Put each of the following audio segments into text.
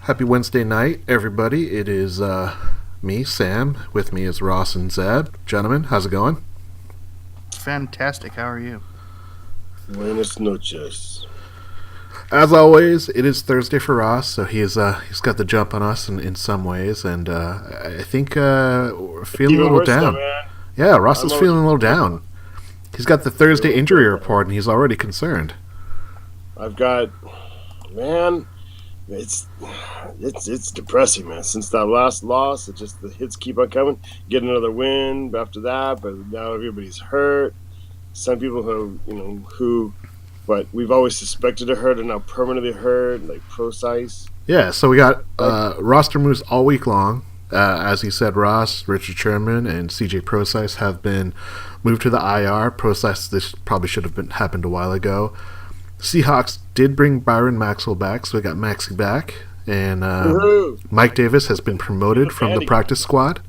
Happy Wednesday night, everybody. It is me, Sam. With me is Ross and Zeb. Gentlemen, how's it going? Fantastic. How are you? Buenas noches. As always, it is Thursday for Ross, so he's got the jump on us in some ways, and I think we're feeling a Even little worse though, down. man. Yeah, Ross is I'm feeling a little already- down. He's got the Thursday injury report, and he's already concerned. I've got, man. It's depressing, man. Since that last loss, it just the hits keep on coming. Get another win after that, but now everybody's hurt. Some people but we've always suspected are hurt and now permanently hurt, like Prosise. Yeah, so we got roster moves all week long. As he said, Ross, Richard Sherman, and CJ Prosise have been moved to the IR. Prosise, this probably should have happened a while ago. Seahawks did bring Byron Maxwell back, so we got Maxie back. And Woohoo! Mike Davis has been promoted from the practice squad.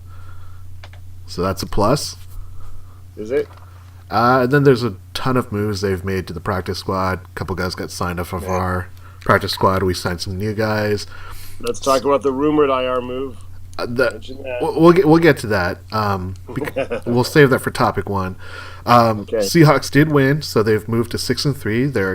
So that's a plus. Is it? And then there's a ton of moves they've made to the practice squad. A couple guys got signed off of our practice squad. We signed some new guys. Let's talk about the rumored IR move. Mention that. We'll get to that. We'll save that for topic one. Okay. Seahawks did win, so they've moved to 6-3. They're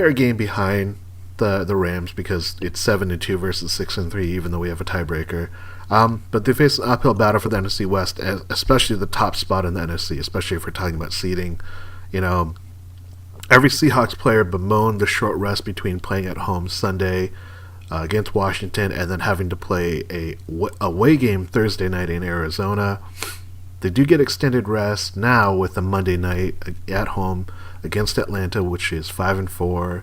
a game behind the Rams because it's 7-2 versus 6-3, even though we have a tiebreaker. But they face an uphill battle for the NFC West, especially the top spot in the NFC, especially if we're talking about seeding. You know, every Seahawks player bemoaned the short rest between playing at home Sunday against Washington and then having to play a away game Thursday night in Arizona. They do get extended rest now with a Monday night at home against Atlanta, which is 5-4.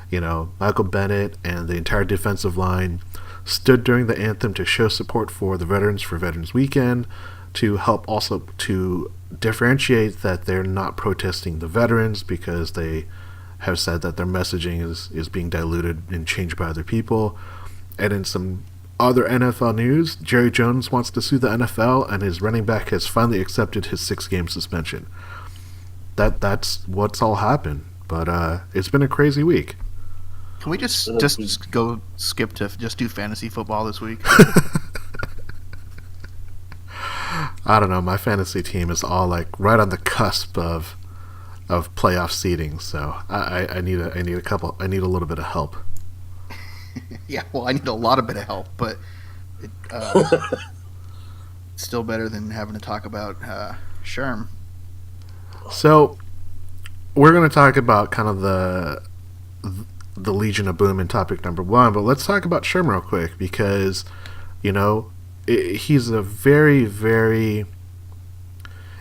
You know, Michael Bennett and the entire defensive line stood during the anthem to show support for the veterans for Veterans Weekend, to help also to differentiate that they're not protesting the veterans because they have said that their messaging is being diluted and changed by other people. And in some other NFL news, Jerry Jones wants to sue the NFL, and his running back has finally accepted his 6-game suspension. That's what's all happened. But it's been a crazy week. Can we just go skip to just do fantasy football this week? I don't know. My fantasy team is all like right on the cusp of playoff seeding, so I need a little bit of help. Yeah, well, I need a lot of bit of help, but it's still better than having to talk about Sherm. So we're going to talk about kind of the Legion of Boom in topic number one, but let's talk about Sherm real quick because, you know, he's a very, very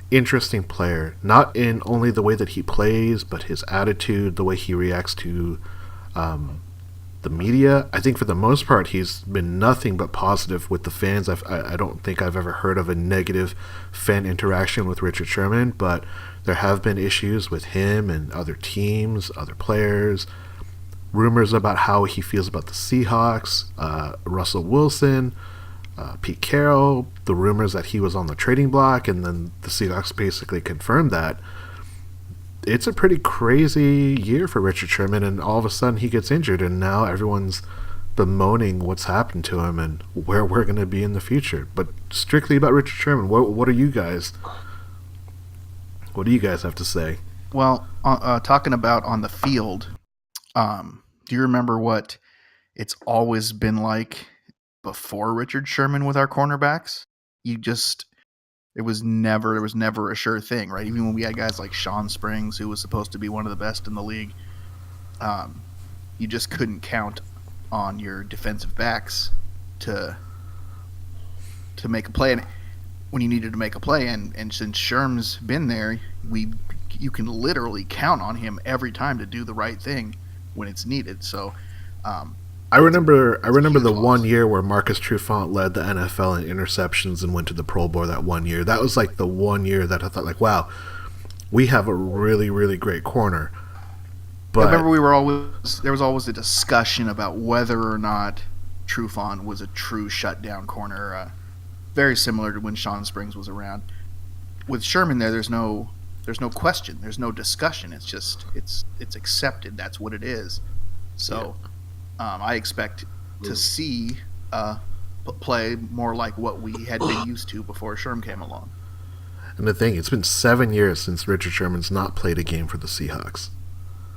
interesting player, not in only the way that he plays, but his attitude, the way he reacts to the media. I think for the most part, he's been nothing but positive with the fans. I don't think I've ever heard of a negative fan interaction with Richard Sherman, but there have been issues with him and other teams, other players, rumors about how he feels about the Seahawks, Russell Wilson, Pete Carroll, the rumors that he was on the trading block, and then the Seahawks basically confirmed that. It's a pretty crazy year for Richard Sherman, and all of a sudden he gets injured, and now everyone's bemoaning what's happened to him and where we're going to be in the future. But strictly about Richard Sherman, what do you guys have to say? Well, talking about on the field, do you remember what it's always been like before Richard Sherman with our cornerbacks? There was never a sure thing, right? Even when we had guys like Sean Springs, who was supposed to be one of the best in the league, you just couldn't count on your defensive backs to make a play when you needed to make a play. And since Sherm's been there, you can literally count on him every time to do the right thing when it's needed. So I remember the 1 year where Marcus Trufant led the NFL in interceptions and went to the Pro Bowl that 1 year. That was like the 1 year that I thought, like, wow, we have a really, really great corner. But I remember there was always a discussion about whether or not Trufant was a true shutdown corner, very similar to when Sean Springs was around. With Sherman there's no question, there's no discussion. It's just it's accepted. That's what it is. So. I expect to see play more like what we had been used to before Sherm came along. And the thing, it's been 7 years since Richard Sherman's not played a game for the Seahawks.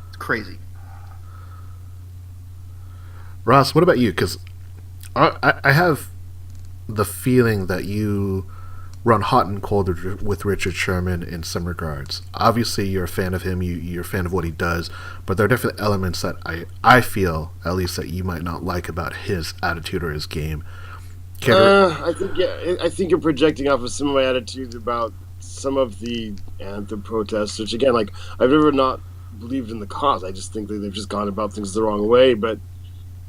It's crazy. Ross, what about you? Because I have the feeling that you run hot and cold with Richard Sherman in some regards. Obviously, you're a fan of him. You're a fan of what he does. But there are definitely elements that I feel, at least, that you might not like about his attitude or his game. I think you're projecting off of some of my attitudes about some of the anthem protests, which again, like, I've never not believed in the cause. I just think that they've just gone about things the wrong way. But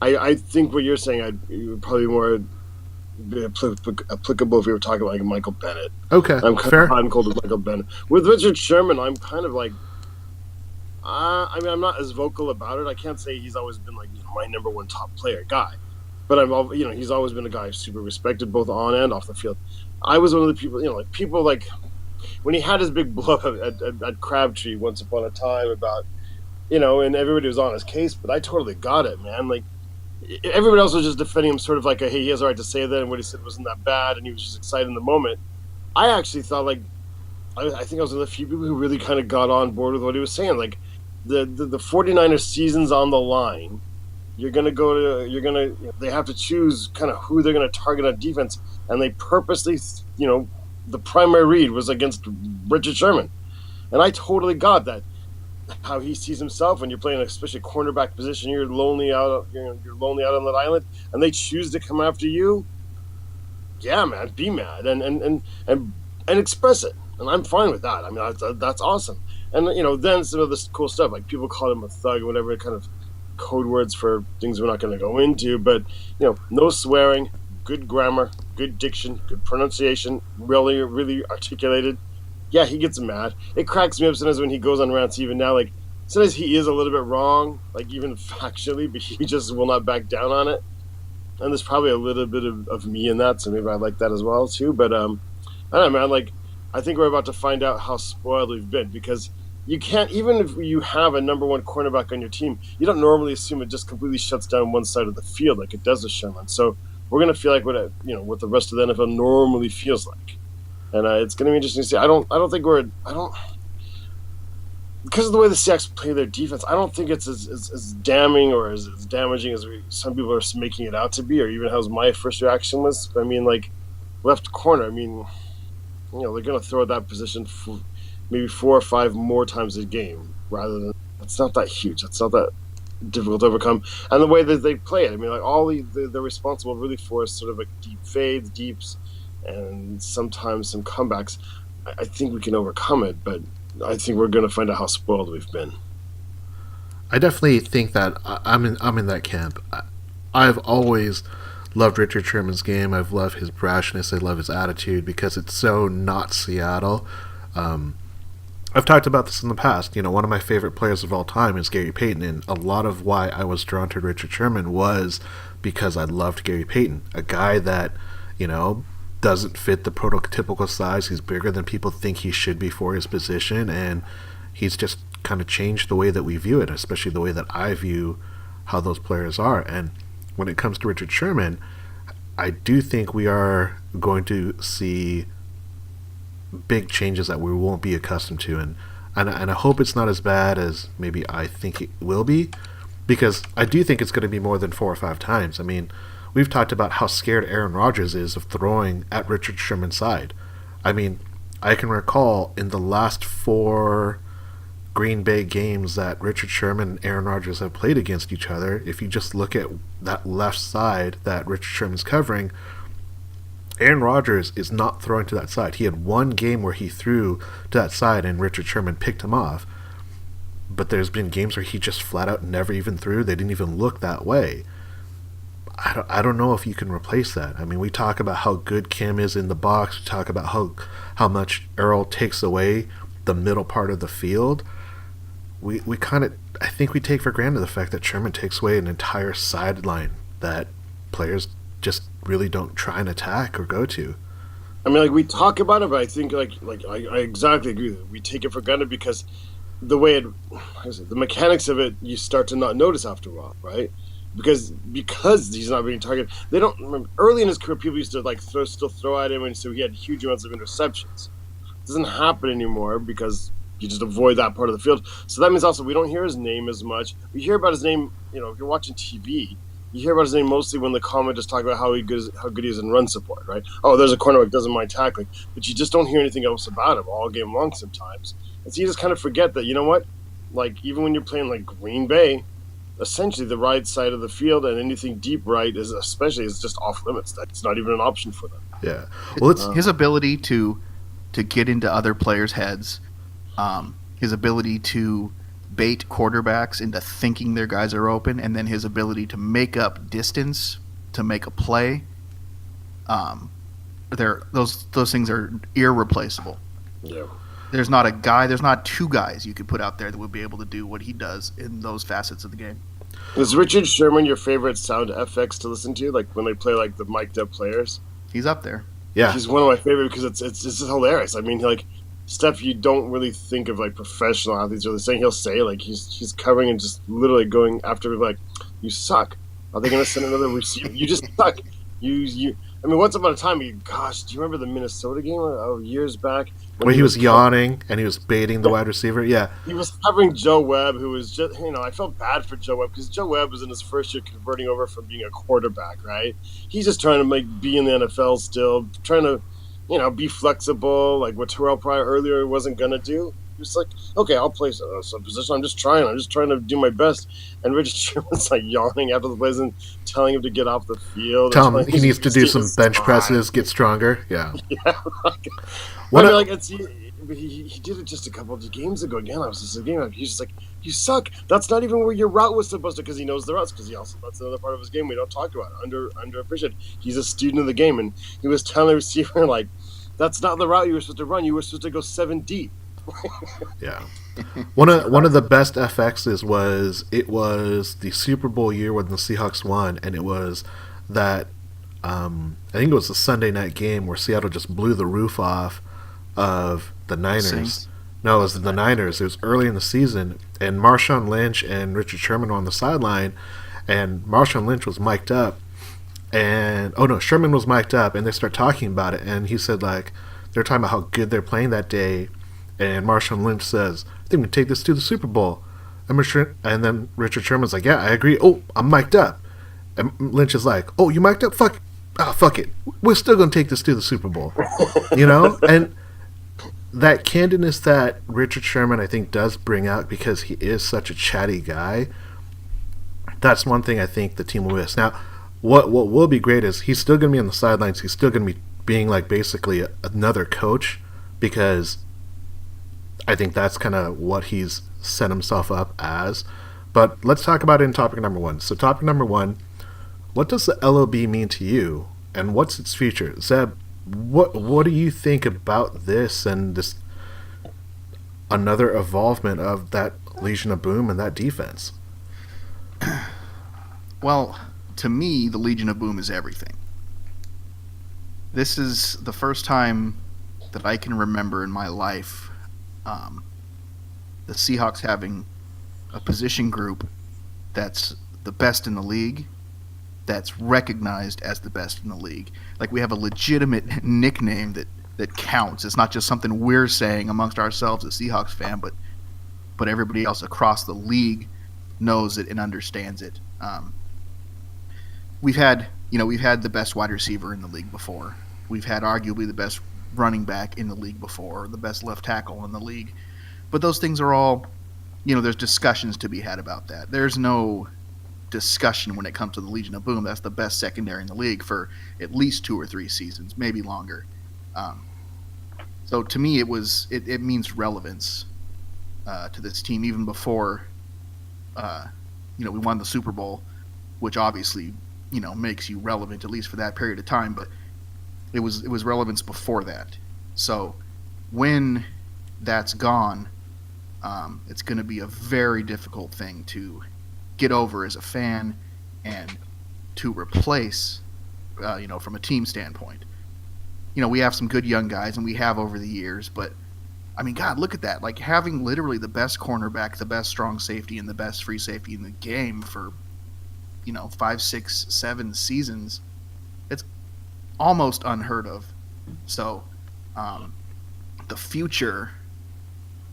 I think what you're saying, it would probably more be applicable if we were talking about like Michael Bennett. Okay, I'm kind fair. of hot and cold with Michael Bennett. With Richard Sherman, I'm kind of like, I mean, I'm not as vocal about it. I can't say he's always been like my number one top player guy, but he's always been a guy who's super respected both on and off the field. I was one of the people, like people like when he had his big blow up at Crabtree once upon a time about, and everybody was on his case, but I totally got it, man. Like, everybody else was just defending him sort of like, hey, he has a right to say that, and what he said wasn't that bad, and he was just excited in the moment. I actually thought, like, I think I was one of the few people who really kind of got on board with what he was saying. Like, the 49ers season's on the line. They have to choose kind of who they're going to target on defense, and they purposely, the primary read was against Richard Sherman. And I totally got that. How he sees himself when you're playing, especially cornerback position, you're lonely out on that island, and they choose to come after you. Yeah, man, be mad and express it, and I'm fine with that. I mean, that's awesome. And then some of this cool stuff, like people call him a thug or whatever, kind of code words for things we're not going to go into. But no swearing, good grammar, good diction, good pronunciation, really, really articulated. Yeah, he gets mad. It cracks me up sometimes when he goes on rants even now. Like, sometimes he is a little bit wrong, like even factually, but he just will not back down on it. And there's probably a little bit of me in that, so maybe I like that as well, too. But, I don't know, man. Like, I think we're about to find out how spoiled we've been, because you can't, even if you have a number one cornerback on your team, you don't normally assume it just completely shuts down one side of the field like it does with Sherman. So we're going to feel like what the rest of the NFL normally feels like. And it's going to be interesting to see. I don't think because of the way the Seahawks play their defense, I don't think it's as damning or as damaging as some people are making it out to be, or even how my first reaction was. I mean, like, left corner, I mean, they're going to throw at that position maybe 4 or 5 more times a game, rather than, it's not that huge. It's not that difficult to overcome. And the way that they play it, I mean, like, all they're responsible really for is sort of like deep fades, deeps, and sometimes some comebacks. I think we can overcome it, but I think we're going to find out how spoiled we've been. I definitely think that I'm in that camp. I've always loved Richard Sherman's game. I've loved his brashness. I love his attitude because it's so not Seattle. I've talked about this in the past. One of my favorite players of all time is Gary Payton, and a lot of why I was drawn to Richard Sherman was because I loved Gary Payton, a guy that, doesn't fit the prototypical size. He's bigger than people think he should be for his position, and he's just kind of changed the way that we view it, especially the way that I view how those players are. And when it comes to Richard Sherman, I do think we are going to see big changes that we won't be accustomed to, and I hope it's not as bad as maybe I think it will be, because I do think it's going to be more than 4 or 5 times. I mean, we've talked about how scared Aaron Rodgers is of throwing at Richard Sherman's side. I mean, I can recall in the last 4 Green Bay games that Richard Sherman and Aaron Rodgers have played against each other, if you just look at that left side that Richard Sherman's covering, Aaron Rodgers is not throwing to that side. He had one game where he threw to that side and Richard Sherman picked him off. But there's been games where he just flat out never even threw. They didn't even look that way. I don't know if you can replace that. I mean, we talk about how good Kim is in the box. We talk about how much Earl takes away the middle part of the field. We kind of, I think we take for granted the fact that Sherman takes away an entire sideline that players just really don't try and attack or go to. I mean, like, we talk about it, but I think I exactly agree with it. We take it for granted because the way the mechanics of it, you start to not notice after a while, right? because he's not being targeted. They don't remember early in his career, people used to like still throw at him, and so he had huge amounts of interceptions. It doesn't happen anymore because you just avoid that part of the field. So that means also we don't hear his name as much. We hear about his name, if you're watching TV, you hear about his name mostly when the commenters talk about how good he is in run support, right? Oh, there's a cornerback doesn't mind tackling, but you just don't hear anything else about him all game long sometimes. And so you just kind of forget that, you know what? Like, even when you're playing like Green Bay, essentially the right side of the field and anything deep right is just off limits. That's not even an option for them. Yeah. Well, it's his ability to get into other players' heads, his ability to bait quarterbacks into thinking their guys are open, and then his ability to make up distance to make a play. Those things are irreplaceable. Yeah. There's not two guys you could put out there that would be able to do what he does in those facets of the game. Is Richard Sherman your favorite sound FX to listen to? Like when they play like the mic'd up players? He's up there. Yeah. He's one of my favorite because it's just hilarious. I mean, like stuff you don't really think of like professional athletes really saying. He'll say like he's covering and just literally going after like, you suck. Are they going to send another receiver? You just suck. You. I mean, once upon a time, do you remember the Minnesota game years back? Where he was yawning and he was baiting the wide receiver? Yeah. He was covering Joe Webb, who was just, I felt bad for Joe Webb because Joe Webb was in his first year converting over from being a quarterback, right? He's just trying to be in the NFL still, trying to, be flexible, like what Terrell Pryor earlier wasn't going to do. He was like, okay, I'll play some position. I'm just trying to do my best. And Richard Sherman's like yawning after the plays and telling him to get off the field. Tell him he needs to do some bench presses, get stronger. Yeah. Yeah. He did it just a couple of games ago. Again, I was just again. He's just like, you suck. That's not even where your route was supposed to. Because he knows the routes. Because that's another part of his game we don't talk about. Underappreciated. He's a student of the game, and he was telling the receiver like, that's not the route you were supposed to run. You were supposed to go 7 deep. Yeah. One of the best FXs was the Super Bowl year when the Seahawks won, and it was that I think it was the Sunday night game where Seattle just blew the roof off of the Niners. Saints. No, it was the Niners. It was early in the season, and Marshawn Lynch and Richard Sherman were on the sideline, and Marshawn Lynch was mic'd up, Sherman was mic'd up, and they start talking about it, and he said like they're talking about how good they're playing that day. And Marshawn Lynch says, I think we can take this to the Super Bowl. And then Richard Sherman's like, yeah, I agree. Oh, I'm mic'd up. And Lynch is like, oh, you mic'd up? Fuck it. We're still going to take this to the Super Bowl. And that candidness that Richard Sherman, I think, does bring out because he is such a chatty guy, that's one thing I think the team will miss. Now, what will be great is he's still going to be on the sidelines. He's still going to be being like basically another coach because I think that's kind of what he's set himself up as. But let's talk about it in topic number 1. So topic number 1, what does the LOB mean to you, and what's its future? Zeb, what do you think about this and this another evolvement of that Legion of Boom and that defense? Well, to me, the Legion of Boom is everything. This is the first time that I can remember in my life the Seahawks having a position group that's the best in the league, that's recognized as the best in the league. Like, we have a legitimate nickname that counts. It's not just something we're saying amongst ourselves as Seahawks fan, but everybody else across the league knows it and understands it. We've had the best wide receiver in the league before. We've had arguably the best running back in the league before, the best left tackle in the league. But those things are all, there's discussions to be had about that. There's no discussion when it comes to the Legion of Boom. That's the best secondary in the league for at least 2 or 3 seasons, maybe longer. So to me, it means relevance to this team even before, we won the Super Bowl, which obviously, makes you relevant at least for that period of time. But it was relevance before that. So when that's gone, it's going to be a very difficult thing to get over as a fan and to replace, from a team standpoint. We have some good young guys, and we have over the years, but I mean, God, look at that. Like, having literally the best cornerback, the best strong safety, and the best free safety in the game for 5, 6, 7 seasons, it's almost unheard of. So the future,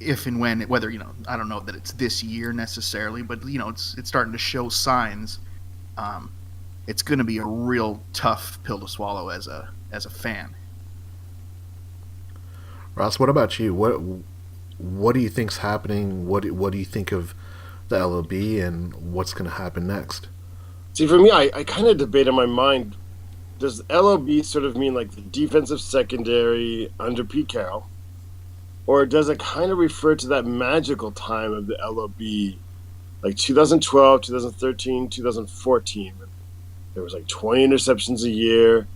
if and when, whether, I don't know that it's this year necessarily, but it's starting to show signs. It's going to be a real tough pill to swallow as a fan. Ross, what about you? What do you think's happening? What do you think of the LOB and what's going to happen next? See, for me, I kind of debate in my mind, does LOB sort of mean like the defensive secondary under Pete Carroll? Or does it kind of refer to that magical time of the LOB, like 2012, 2013, 2014? There was like 20 interceptions a year.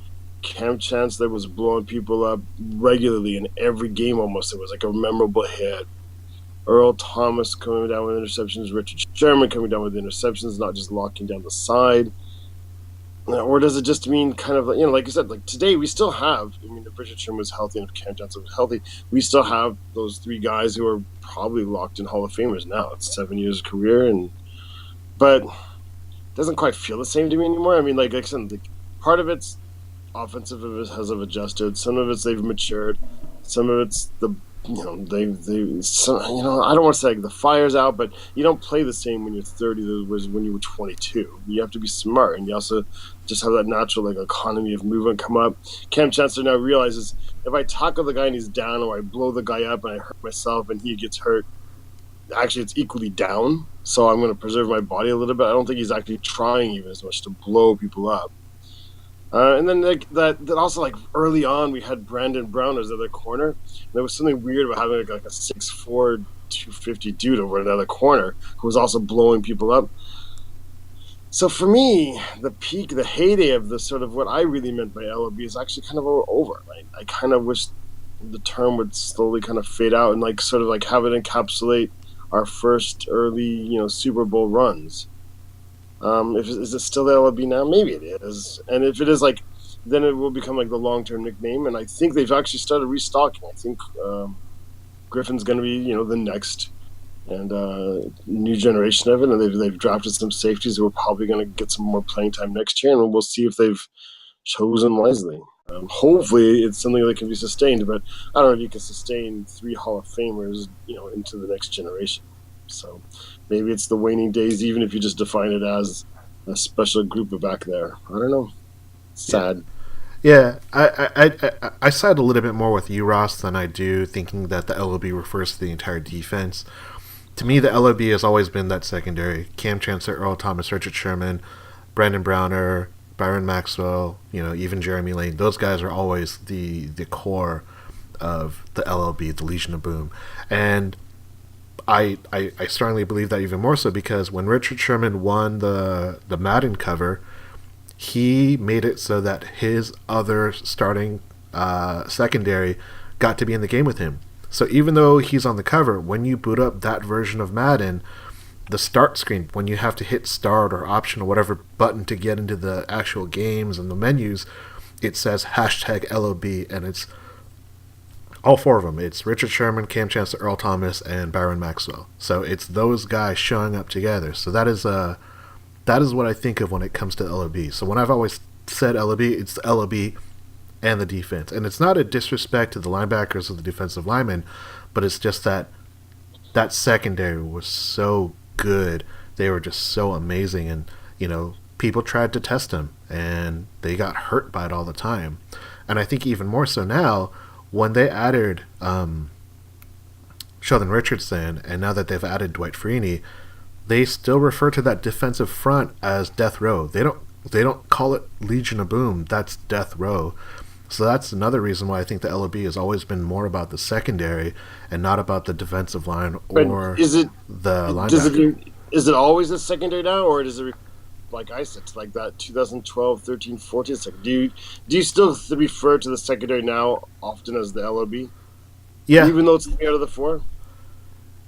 Cam Chancellor was blowing people up regularly in every game almost. It was like a memorable hit. Earl Thomas coming down with interceptions. Richard Sherman coming down with interceptions, not just locking down the side. Or does it just mean kind of, like you said, like today we still have, if Richard Sherman was healthy and if Cam Chancellor was healthy, we still have those three guys who are probably locked in Hall of Famers now. It's 7 years of career, but it doesn't quite feel the same to me anymore. Like I said, part of it's offensive has adjusted. Some of it's they've matured. Some of it's I don't want to say the fire's out, but you don't play the same when you're 30 as when you were 22. You have to be smart, and you also just have that natural economy of movement come up. Cam Chancellor now realizes if I tackle the guy and he's down, or I blow the guy up and I hurt myself and he gets hurt, actually it's equally down. So I'm going to preserve my body a little bit. I don't think he's actually trying even as much to blow people up. And then that also early on we had Brandon Brown as the other corner. And there was something weird about having a 6'4", 250 dude over another corner who was also blowing people up. So for me, the heyday of the sort of what I really meant by LOB is actually kind of over. I kind of wish the term would slowly kind of fade out and have it encapsulate our first early Super Bowl runs. Is it still the LOB now? Maybe it is. And if it is, then it will become the long-term nickname. And I think they've actually started restocking. I think Griffin's going to be, the next and new generation of it. And they've drafted some safeties who are probably going to get some more playing time next year. And we'll see if they've chosen wisely. Hopefully it's something that can be sustained. But I don't know if you can sustain 3 Hall of Famers, into the next generation. So maybe it's the waning days, even if you just define it as a special group of back there. I don't know. Sad. Yeah, I side a little bit more with you, Ross, than I do thinking that the LOB refers to the entire defense. To me, the LOB has always been that secondary. Cam Chancellor, Earl Thomas, Richard Sherman, Brandon Browner, Byron Maxwell, even Jeremy Lane. Those guys are always the core of the LOB, the Legion of Boom. And I strongly believe that even more so because when Richard Sherman won the Madden cover, he made it so that his other starting secondary got to be in the game with him. So even though he's on the cover, when you boot up that version of Madden, the start screen, when you have to hit start or option or whatever button to get into the actual games and the menus, it says #LOB, and it's all 4 of them. It's Richard Sherman, Cam Chancellor, Earl Thomas, and Byron Maxwell. So it's those guys showing up together. So that is what I think of when it comes to LOB. So when I've always said LOB, it's the LOB and the defense. And it's not a disrespect to the linebackers or the defensive linemen, but it's just that secondary was so good. They were just so amazing. And, people tried to test them, and they got hurt by it all the time. And I think even more so now, when they added Sheldon Richardson, and now that they've added Dwight Freeney, they still refer to that defensive front as Death Row. They don't call it Legion of Boom. That's Death Row. So that's another reason why I think the LOB has always been more about the secondary and not about the defensive line or the linebacker. Is it always the secondary now, or does it, like I said, like that 2012, 13, 14 second? Do you still refer to the secondary now often as the LOB? Yeah. Even though it's 3 out of the 4?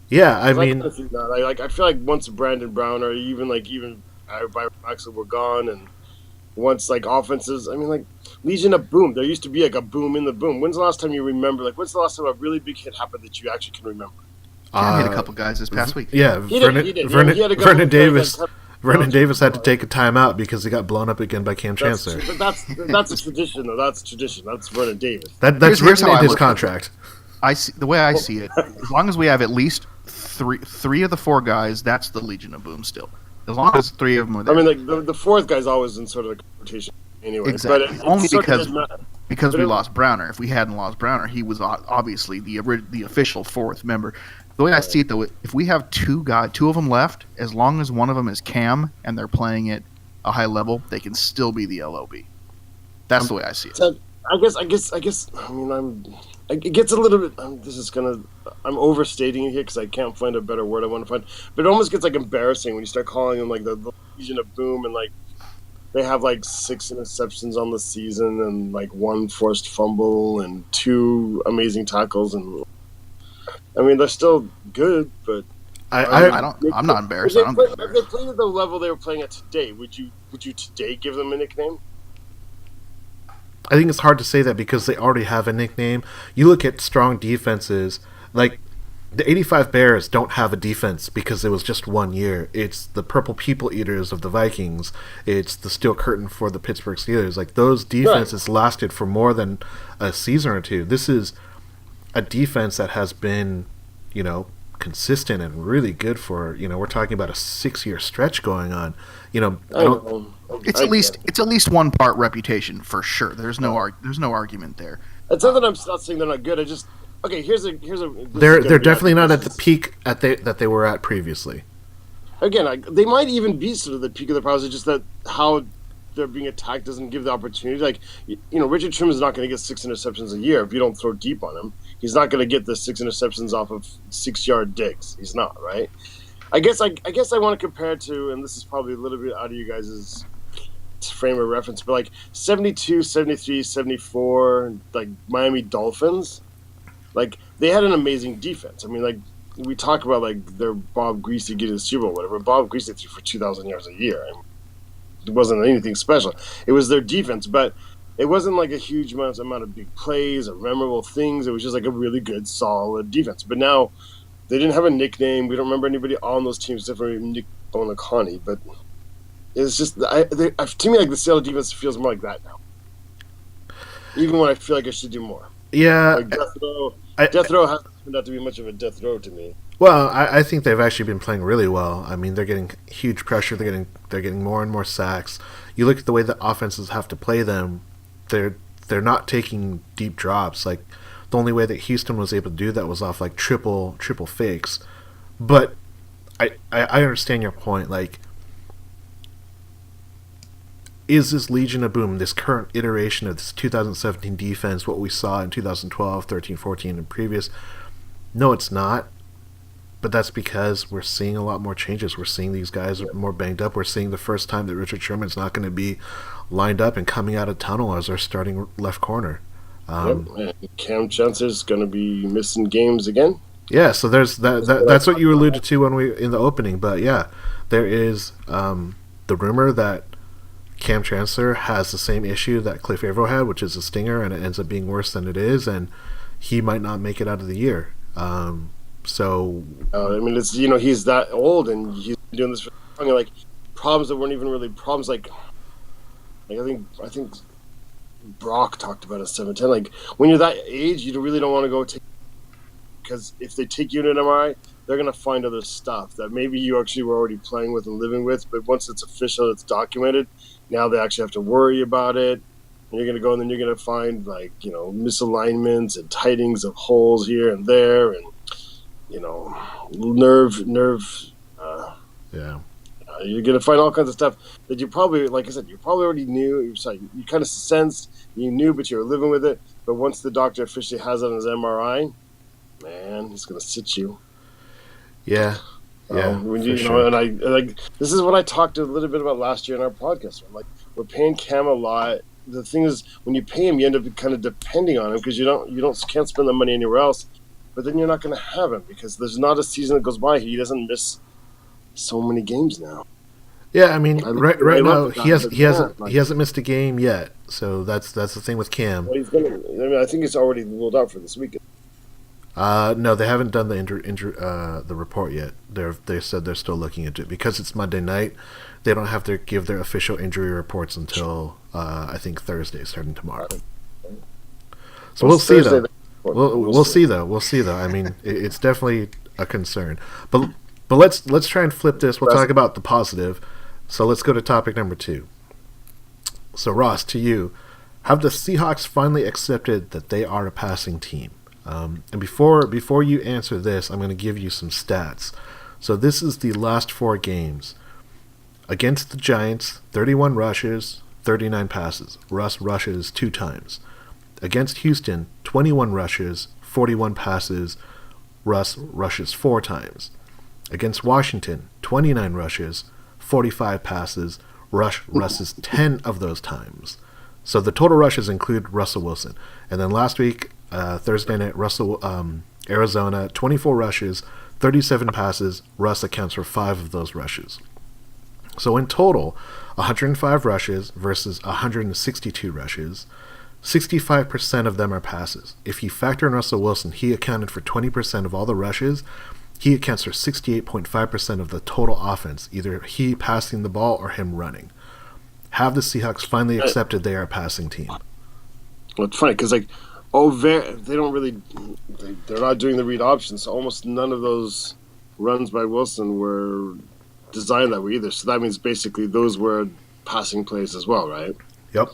Yeah, I mean, I feel like once Brandon Brown or even Byron Maxwell were gone, and once offenses, Legion of Boom. There used to be a boom in the boom. When's the last time you remember? When's the last time a really big hit happened that you actually can remember? Cam hit a couple guys this past week. Yeah, Vernon Davis. Vernon Davis had to take a timeout because he got blown up again by Cam Chancellor. That's a tradition, though. That's tradition. That's Vernon Davis. That's written in his contract. The way I see it, as long as we have at least three of the four guys, that's the Legion of Boom still. As long as three of them are there. I mean, like the fourth guy's always in sort of a rotation anyway. Exactly. But only because we lost Browner. If we hadn't lost Browner, he was obviously the official fourth member. The way I see it, though, if we have two of them left, as long as one of them is Cam and they're playing at a high level, they can still be the LOB. That's the way I see it. So I guess. I mean, it gets a little bit. I'm overstating it here because I can't find a better word I want to find. But it almost gets like embarrassing when you start calling them like the Legion of Boom, and like they have like 6 interceptions on the season and like 1 forced fumble and 2 amazing tackles, and I mean they're still good, but I'm not embarrassed. If they played at the level they were playing at today, would you today give them a nickname? I think it's hard to say that because they already have a nickname. You look at strong defenses, like the 85 Bears don't have a defense because it was just 1 year. It's the Purple People Eaters of the Vikings. It's the Steel Curtain for the Pittsburgh Steelers. Like those defenses lasted for more than a season or two. This is a defense that has been, consistent and really good for, we're talking about a 6-year stretch going on. It's at least one part reputation for sure. There's no argument there. It's not that I'm not saying they're not good. They're definitely not at the peak that they were at previously. Again, they might even be sort of the peak of the powers. It's just that how they're being attacked doesn't give the opportunity. Like, Richard Sherman is not going to get 6 interceptions a year if you don't throw deep on him. He's not going to get the 6 interceptions off of 6-yard digs. He's not, right? I guess I want to compare it to, and this is probably a little bit out of you guys' frame of reference, but like 72, 73, 74, like Miami Dolphins, like they had an amazing defense. I mean, like we talk about like their Bob Greasy getting the Super Bowl, whatever. Bob Greasy threw for 2,000 yards a year. I mean, it wasn't anything special. It was their defense, but it wasn't like a huge amount of big plays or memorable things. It was just like a really good, solid defense. But now they didn't have a nickname. We don't remember anybody on those teams except for Nick Bonacani. But it's just, to me, like the Seattle defense feels more like that now. Even when I feel like I should do more. Yeah. Like Death Row hasn't turned out to be much of a death row to me. Well, I think they've actually been playing really well. I mean, they're getting huge pressure. They're getting more and more sacks. You look at the way the offenses have to play them. They're not taking deep drops. Like the only way that Houston was able to do that was off like triple fakes. But I understand your point. Like, is this Legion of Boom, this current iteration of this 2017 defense, what we saw in 2012, 13, 14, and previous? No, it's not. But that's because we're seeing a lot more changes. We're seeing these guys are more banged up. We're seeing the first time that Richard Sherman's not going to be lined up and coming out of tunnel as our starting left corner. And Cam Chancellor's going to be missing games again. Yeah, so there's that's what you alluded to when we in the opening. But yeah, there is the rumor that Cam Chancellor has the same issue that Cliff Averill had, which is a stinger, and it ends up being worse than it is, and he might not make it out of the year. So I mean, it's he's that old and he's been doing this for long. Like problems that weren't even really problems. Like I think Brock talked about at 7'10". Like when you're that age, you really don't want to go take, because if they take you in an MRI, they're gonna find other stuff that maybe you actually were already playing with and living with. But once it's official, it's documented. Now they actually have to worry about it. And you're gonna go and then you're gonna find like misalignments and tightings of holes here and there and. Nerve. Yeah. You're gonna find all kinds of stuff that you probably, like I said, you probably already knew. You kind of sensed, you knew, but you were living with it. But once the doctor officially has it on his MRI, man, he's gonna sit you. Yeah. Yeah. And I like this is what I talked a little bit about last year in our podcast. I'm like, we're paying Cam a lot. The thing is, when you pay him, you end up kind of depending on him because you can't spend the money anywhere else. But then you're not going to have him because there's not a season that goes by. He doesn't miss so many games now. Yeah, I mean, right now he hasn't missed a game yet. So that's the thing with Cam. Well, I think it's already ruled out for this weekend. No, they haven't done the report yet. They said they're still looking into it because it's Monday night. They don't have to give their official injury reports until I think Thursday, starting tomorrow. So we'll see though. We'll see though. We'll see though. I mean, it's definitely a concern. But let's try and flip this. We'll talk about the positive. So let's go to topic number 2. So Ross, to you, have the Seahawks finally accepted that they are a passing team? And before you answer this, I'm going to give you some stats. So this is the last 4 games. Against the Giants, 31 rushes, 39 passes. Russ rushes 2 times. Against Houston, 21 rushes, 41 passes. Russ rushes 4 times. Against Washington, 29 rushes, 45 passes. Russ rushes 10 of those times. So the total rushes include Russell Wilson. And then last week, Thursday night, Arizona, 24 rushes, 37 passes. Russ accounts for 5 of those rushes. So in total, 105 rushes versus 162 rushes. 65% of them are passes. If you factor in Russell Wilson, he accounted for 20% of all the rushes. He accounts for 68.5% of the total offense, either he passing the ball or him running. Have the Seahawks finally accepted they are a passing team? Well, it's funny because they don't really, they're not doing the read options. So almost none of those runs by Wilson were designed that way either. So that means basically those were passing plays as well, right? Yep.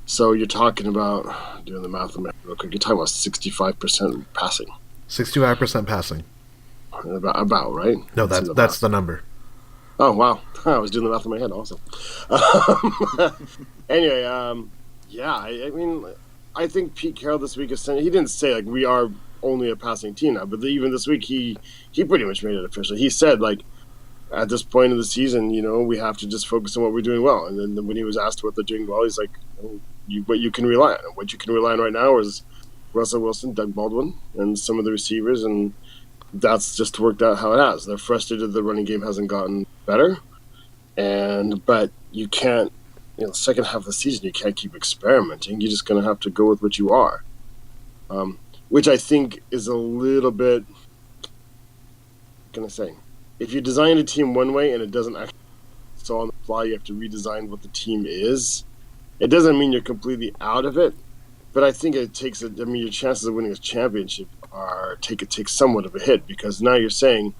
So you're talking about, doing the math real quick, you're talking about 65% passing. 65% passing. About right? No, that's the number. Oh, wow. I was doing the math in my head also. Anyway, yeah, I mean, I think Pete Carroll this week is saying, he didn't say, like, we are only a passing team now, but even this week he pretty much made it official. He said, like, at this point of the season, we have to just focus on what we're doing well. And then when he was asked what they're doing well, he's like, what you can rely on. What you can rely on right now is Russell Wilson, Doug Baldwin, and some of the receivers, and that's just worked out how it has. They're frustrated the running game hasn't gotten better, but you can't, the second half of the season, you can't keep experimenting. You're just going to have to go with what you are, which I think is a little bit, if you design a team one way and it doesn't actually, so on the fly you have to redesign what the team is. It doesn't mean you're completely out of it, but I think it takes your chances of winning a championship take somewhat of a hit, because now you're saying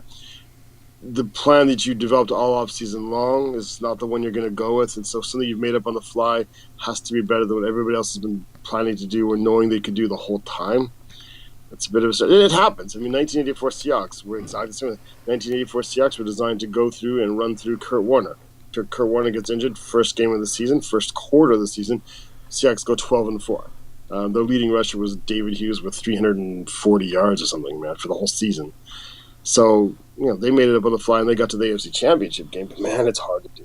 the plan that you developed all off season long is not the one you're going to go with, and so something you've made up on the fly has to be better than what everybody else has been planning to do or knowing they could do the whole time. It's a bit of it happens. 1984 Seahawks were exactly the same. 1984 Seahawks were designed to go through and run through Kurt Warner. Kurt Warner gets injured, first game of the season, first quarter of the season, Seahawks go 12-4. Their leading rusher was David Hughes with 340 yards or something, man, for the whole season. So, they made it up on the fly and they got to the AFC Championship game, but man, it's hard to do.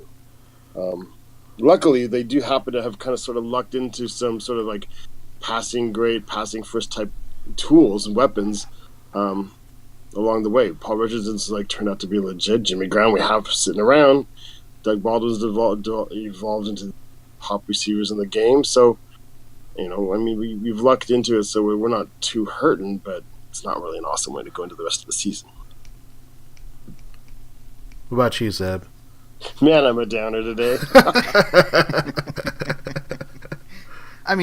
Luckily, they do happen to have kind of sort of lucked into some sort of like passing first type tools and weapons along the way. Paul Richardson's turned out to be legit. Jimmy Graham we have sitting around. Doug Baldwin's evolved into top receivers in the game. So, we've lucked into it, so we're not too hurting, but it's not really an awesome way to go into the rest of the season. What about you, Zeb? Man, I'm a downer today. I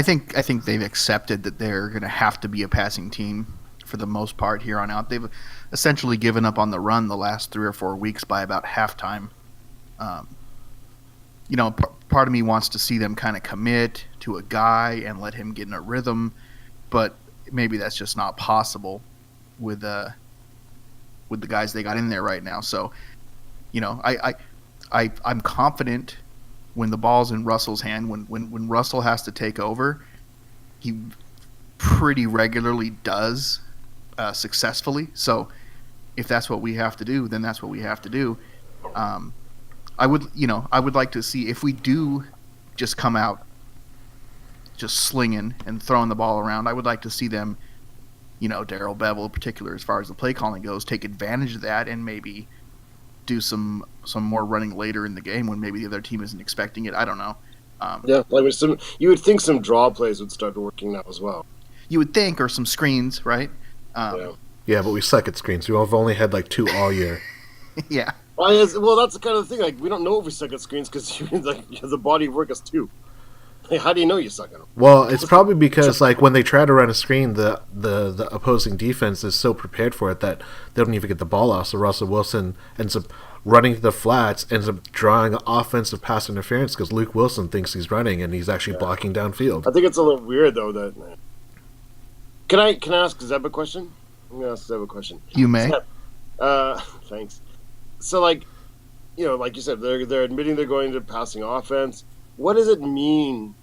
think they've accepted that they're going to have to be a passing team for the most part here on out. They've essentially given up on the run the last 3 or 4 weeks by about halftime. Part of me wants to see them kind of commit to a guy and let him get in a rhythm, but maybe that's just not possible with the guys they got in there right now. So, I'm confident when the ball's in Russell's hand, when Russell has to take over, he pretty regularly does successfully. So if that's what we have to do, then that's what we have to do. I would like to see, if we do just come out just slinging and throwing the ball around, I would like to see them, Darrell Bevel in particular, as far as the play calling goes, take advantage of that and maybe do some more running later in the game when maybe the other team isn't expecting it. I don't know. You would think some draw plays would start working now as well. you would think, or some screens, right? Yeah, but we suck at screens. We've only had like 2 all year. Yeah. Well, that's the kind of thing. Like, we don't know if we suck at screens because like the body of work is 2. Like, how do you know you suck at them? Well, it's probably because like when they try to run a screen, the opposing defense is so prepared for it that they don't even get the ball off. So Russell Wilson ends up running to the flats, ends up drawing offensive pass interference because Luke Wilson thinks he's running and he's actually blocking downfield. I think it's a little weird though. Can I ask Zeb a question? I'm gonna ask Zeb a question. You may. Zeb, thanks. So, like, like you said, they're admitting they're going to passing offense. What does it mean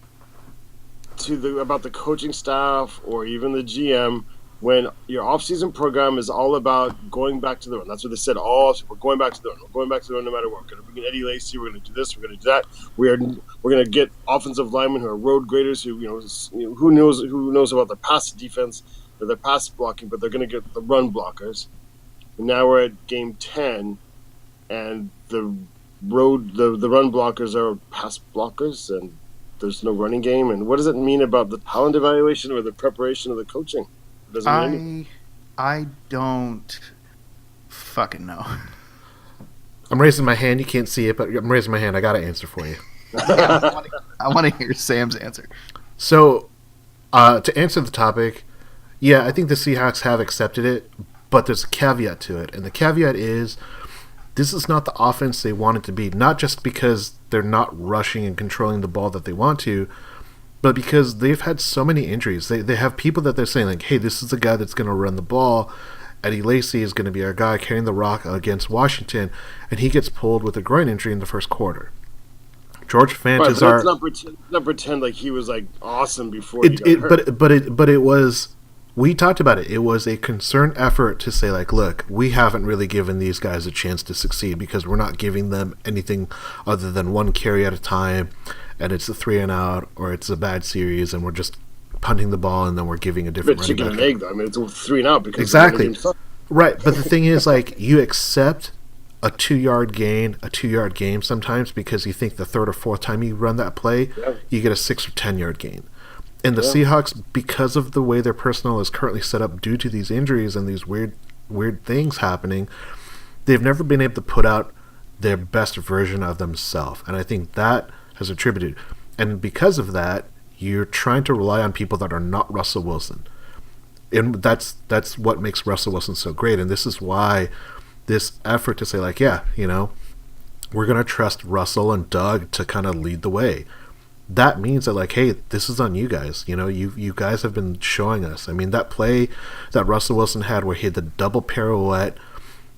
about the coaching staff or even the GM when your offseason program is all about going back to the run? That's what they said. We're going back to the run. We're going back to the run no matter what. We're going to bring in Eddie Lacy. We're going to do this. We're going to do that. We're going to get offensive linemen who are road graders who who knows about their pass defense or their pass blocking, but they're going to get the run blockers. And now we're at game 10, and the run blockers are pass blockers, and there's no running game. And what does it mean about the talent evaluation or the preparation of the coaching? I don't fucking know. I'm raising my hand. You can't see it, but I'm raising my hand. I got an answer for you. I want to hear Sam's answer. So, to answer the topic, yeah, I think the Seahawks have accepted it, but there's a caveat to it. And the caveat is this is not the offense they want it to be, not just because they're not rushing and controlling the ball that they want to, but because they've had so many injuries. They have people that they're saying, like, hey, this is the guy that's going to run the ball. Eddie Lacy is going to be our guy carrying the rock against Washington, and he gets pulled with a groin injury in the first quarter. George Fant is our... Not pretend like he was, like, awesome before he got hurt. But it was... We talked about it. It was a concerned effort to say, like, look, we haven't really given these guys a chance to succeed because we're not giving them anything other than one carry at a time, and it's a 3 and out, or it's a bad series, and we're just punting the ball, and then we're giving a different running back. Chicken and egg, though. I mean, it's a 3 and out because exactly right. But the thing is, like, you accept a 2-yard gain, a 2-yard game sometimes because you think the third or fourth time you run that play, you get a 6 or 10-yard gain. And the Seahawks, because of the way their personnel is currently set up due to these injuries and these weird things happening, they've never been able to put out their best version of themselves. And I think that has attributed. And because of that, you're trying to rely on people that are not Russell Wilson. And that's what makes Russell Wilson so great. And this is why this effort to say, like, yeah, we're going to trust Russell and Doug to kind of lead the way. That means that, like, hey, this is on you guys. You guys have been showing us. I mean, that play that Russell Wilson had where he had the double pirouette,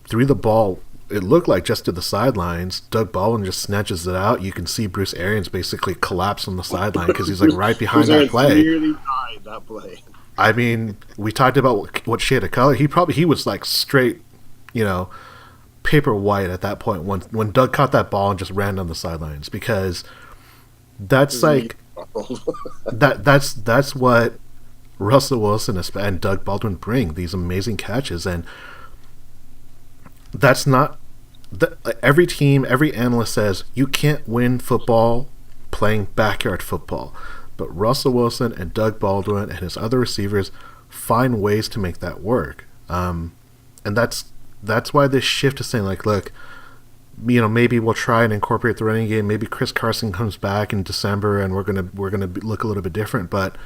threw the ball, it looked like just to the sidelines. Doug Baldwin just snatches it out. You can see Bruce Arians basically collapse on the sideline because he's, like, right behind that play. Really died that play. I mean, we talked about what shade of color. He was, like, straight, paper white at that point when Doug caught that ball and just ran down the sidelines because – that's like that's what Russell Wilson and Doug Baldwin bring, these amazing catches, and that's not every team, every analyst says you can't win football playing backyard football, but Russell Wilson and Doug Baldwin and his other receivers find ways to make that work, and that's why this shift is saying, like, look, maybe we'll try and incorporate the running game. Maybe Chris Carson comes back in December, and we're gonna look a little bit different. But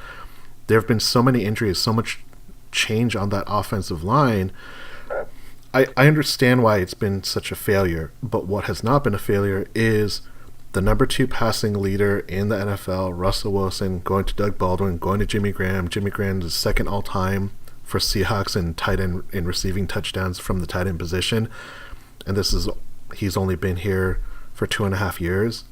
there have been so many injuries, so much change on that offensive line. I understand why it's been such a failure, but what has not been a failure is the number 2 passing leader in the NFL, Russell Wilson, going to Doug Baldwin, going to Jimmy Graham. Jimmy Graham is second all time for Seahawks in tight end in receiving touchdowns from the tight end position, and he's only been here for 2.5 years.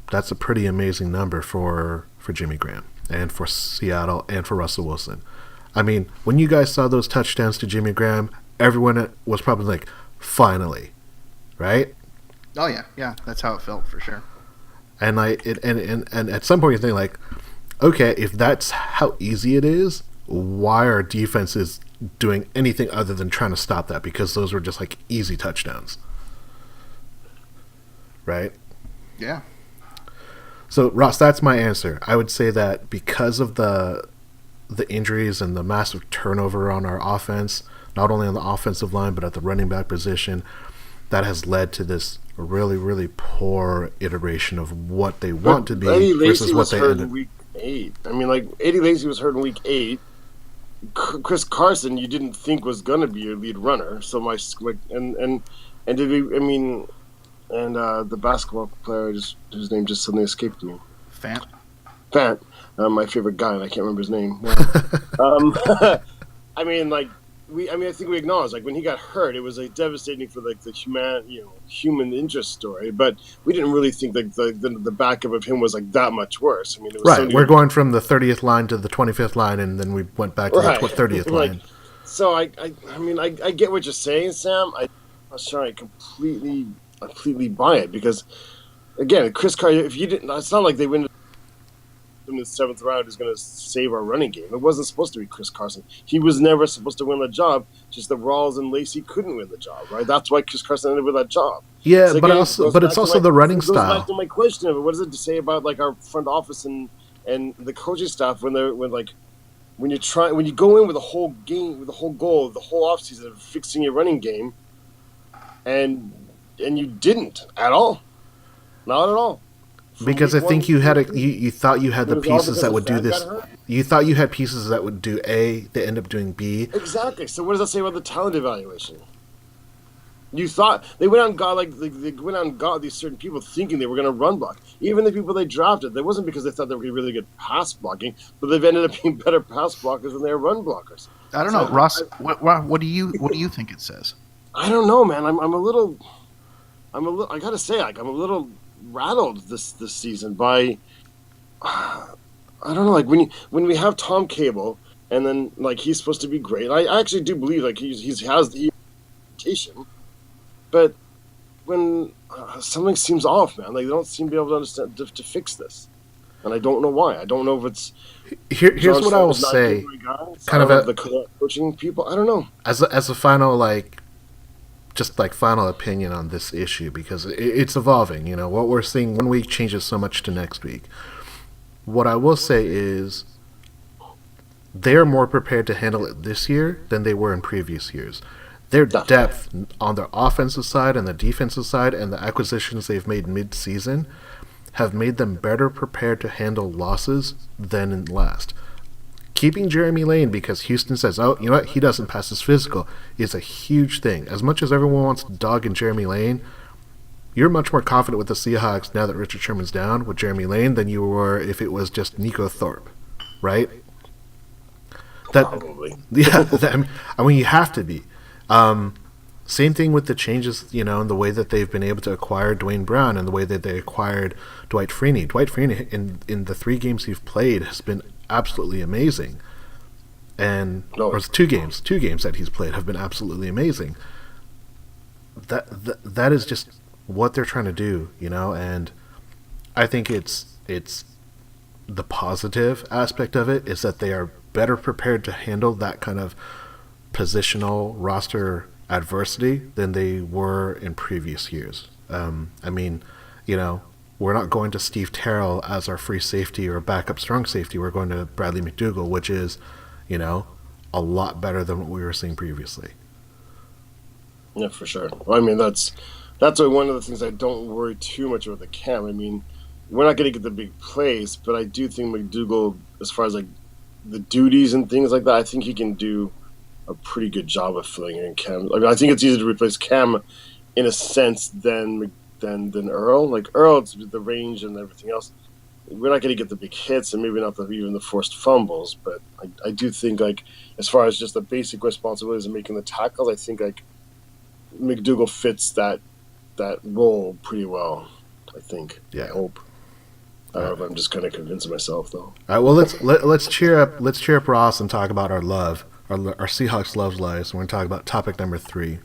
That's a pretty amazing number for Jimmy Graham and for Seattle and for Russell Wilson. I mean, when you guys saw those touchdowns to Jimmy Graham, everyone was probably like, finally, right? Oh yeah, that's how it felt for sure. And and at some point you think, like, okay, if that's how easy it is, why are defenses doing anything other than trying to stop that? Because those were just like easy touchdowns. Right? Yeah. So, Ross, that's my answer. I would say that because of the the injuries and the massive turnover on our offense, not only on the offensive line but at the running back position, that has led to this really, really poor iteration of what they want to be versus what they hurt ended. in week 8. I mean, like, Eddie Lacy was hurt in week 8. Chris Carson, you didn't think was going to be your lead runner. So did we? I mean, and the basketball player whose name just suddenly escaped me. Fant, my favorite guy, and I can't remember his name. I mean, like, I think we acknowledge, like, when he got hurt, it was like devastating for like the human interest story. But we didn't really think that the backup of him was like that much worse. I mean, it was right. We're going from the 30th line to the 25th line, and then we went back to the 30th line. So I mean, I get what you're saying, Sam. I'm not sure I completely buy it because, again, Chris Carson. If you didn't, it's not like they win in the 7th round is going to save our running game. It wasn't supposed to be Chris Carson. He was never supposed to win the job. Just that Rawls and Lacy couldn't win the job, right? That's why Chris Carson ended with that job. Yeah, so again, but it's also the running style. Goes back to my question of it. What does it say about like our front office and the coaching staff when you go in with the whole game, with the whole goal of the whole offseason of fixing your running game, and you didn't at all, not at all. Because I think you thought you had the pieces that would do this. You thought you had pieces that would do A. They end up doing B. Exactly. So what does that say about the talent evaluation? You thought they went out and got these certain people thinking they were going to run block. Even the people they drafted, that wasn't because they thought they were really good pass blocking, but they've ended up being better pass blockers than they are run blockers. I don't know, Ross. What do you think it says? I don't know, man. I'm a little. I gotta say, like, I'm a little rattled this season by. I don't know, like when we have Tom Cable and then like he's supposed to be great. I actually do believe like he has the reputation, but when something seems off, man, like they don't seem to be able to understand to fix this, and I don't know why. I don't know if it's here's what I will say, kind of the coaching people. I don't know. As a final final opinion on this issue, because it's evolving. You know, what we're seeing one week changes so much to next week. What I will say is they're more prepared to handle it this year than they were in previous years. Their depth on their offensive side and the defensive side and the acquisitions they've made mid-season have made them better prepared to handle losses than in last. Keeping Jeremy Lane because Houston says, oh, you know what, he doesn't pass his physical, is a huge thing. As much as everyone wants to dog in Jeremy Lane, you're much more confident with the Seahawks now that Richard Sherman's down with Jeremy Lane than you were if it was just Nico Thorpe, right? Probably. Yeah, I mean, you have to be. Same thing with the changes, you know, in the way that they've been able to acquire Dwayne Brown and the way that they acquired Dwight Freeney. Dwight Freeney, in the 3 games he's played, has been absolutely amazing. Or it's 2 games that he's played have been absolutely amazing. That is just what they're trying to do, you know, and I think it's the positive aspect of it is that they are better prepared to handle that kind of positional roster adversity than they were in previous years. I mean, you know, we're not going to Steve Terrell as our free safety or backup strong safety. We're going to Bradley McDougald, which is, you know, a lot better than what we were seeing previously. Yeah, for sure. Well, I mean, that's one of the things I don't worry too much about the camp. I mean, we're not going to get the big plays, but I do think McDougald, as far as like the duties and things like that, I think he can do a pretty good job of filling in Cam. I mean, I think it's easier to replace Cam in a sense than Earl. Like Earl, it's the range and everything else. We're not going to get the big hits and maybe not even the forced fumbles, but I do think like as far as just the basic responsibilities of making the tackles, I think like McDougald fits that role pretty well. I think. Yeah. I hope. I don't know if I'm just kind of convincing myself though. All right. Well, let's cheer up Ross and talk about our love. Our Seahawks love lives. We're going to talk about topic number 3.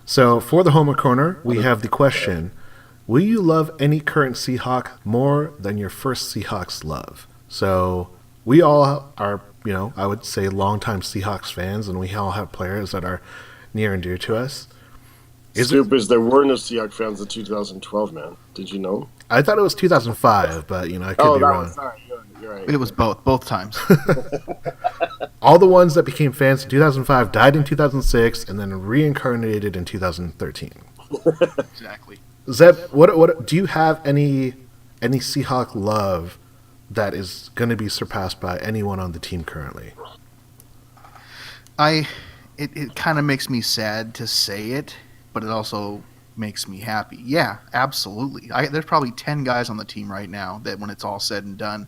So for the Homer Corner, we have the question: will you love any current Seahawk more than your first Seahawks love? So we all are, you know, I would say longtime Seahawks fans, and we all have players that are near and dear to us. There were no Seahawks fans in 2012, man. Did you know? I thought it was 2005, but, you know, I could be wrong. Sorry. You're right. It was both times. All the ones that became fans in 2005 died in 2006 and then reincarnated in 2013. Exactly. Zeb, what do you have any Seahawk love that is going to be surpassed by anyone on the team currently? It kind of makes me sad to say it, but it also makes me happy. Yeah, absolutely. There's probably 10 guys on the team right now that when it's all said and done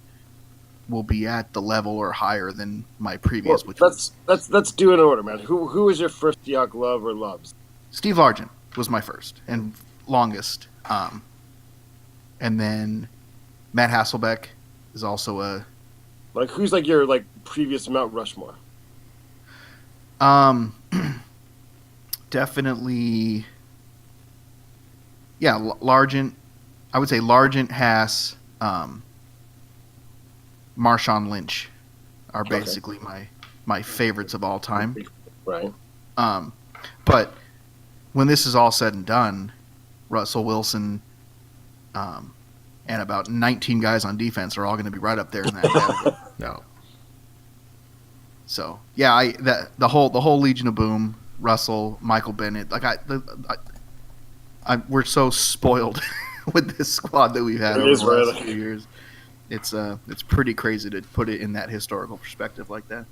will be at the level or higher than my previous. Well, let's do it in order, man. Who was your first Seahawk love or loves? Steve Largent was my first and longest. And then Matt Hasselbeck is also a... Like, who's like your like previous Mount Rushmore? Definitely... Yeah, Largent. I would say Largent, Hass, Marshawn Lynch are basically my favorites of all time. Right. But when this is all said and done, Russell Wilson and about 19 guys on defense are all going to be right up there in that category. No. So yeah, the whole Legion of Boom, Russell, Michael Bennett, like we're so spoiled with this squad that we've had over the last few years. It's pretty crazy to put it in that historical perspective like that.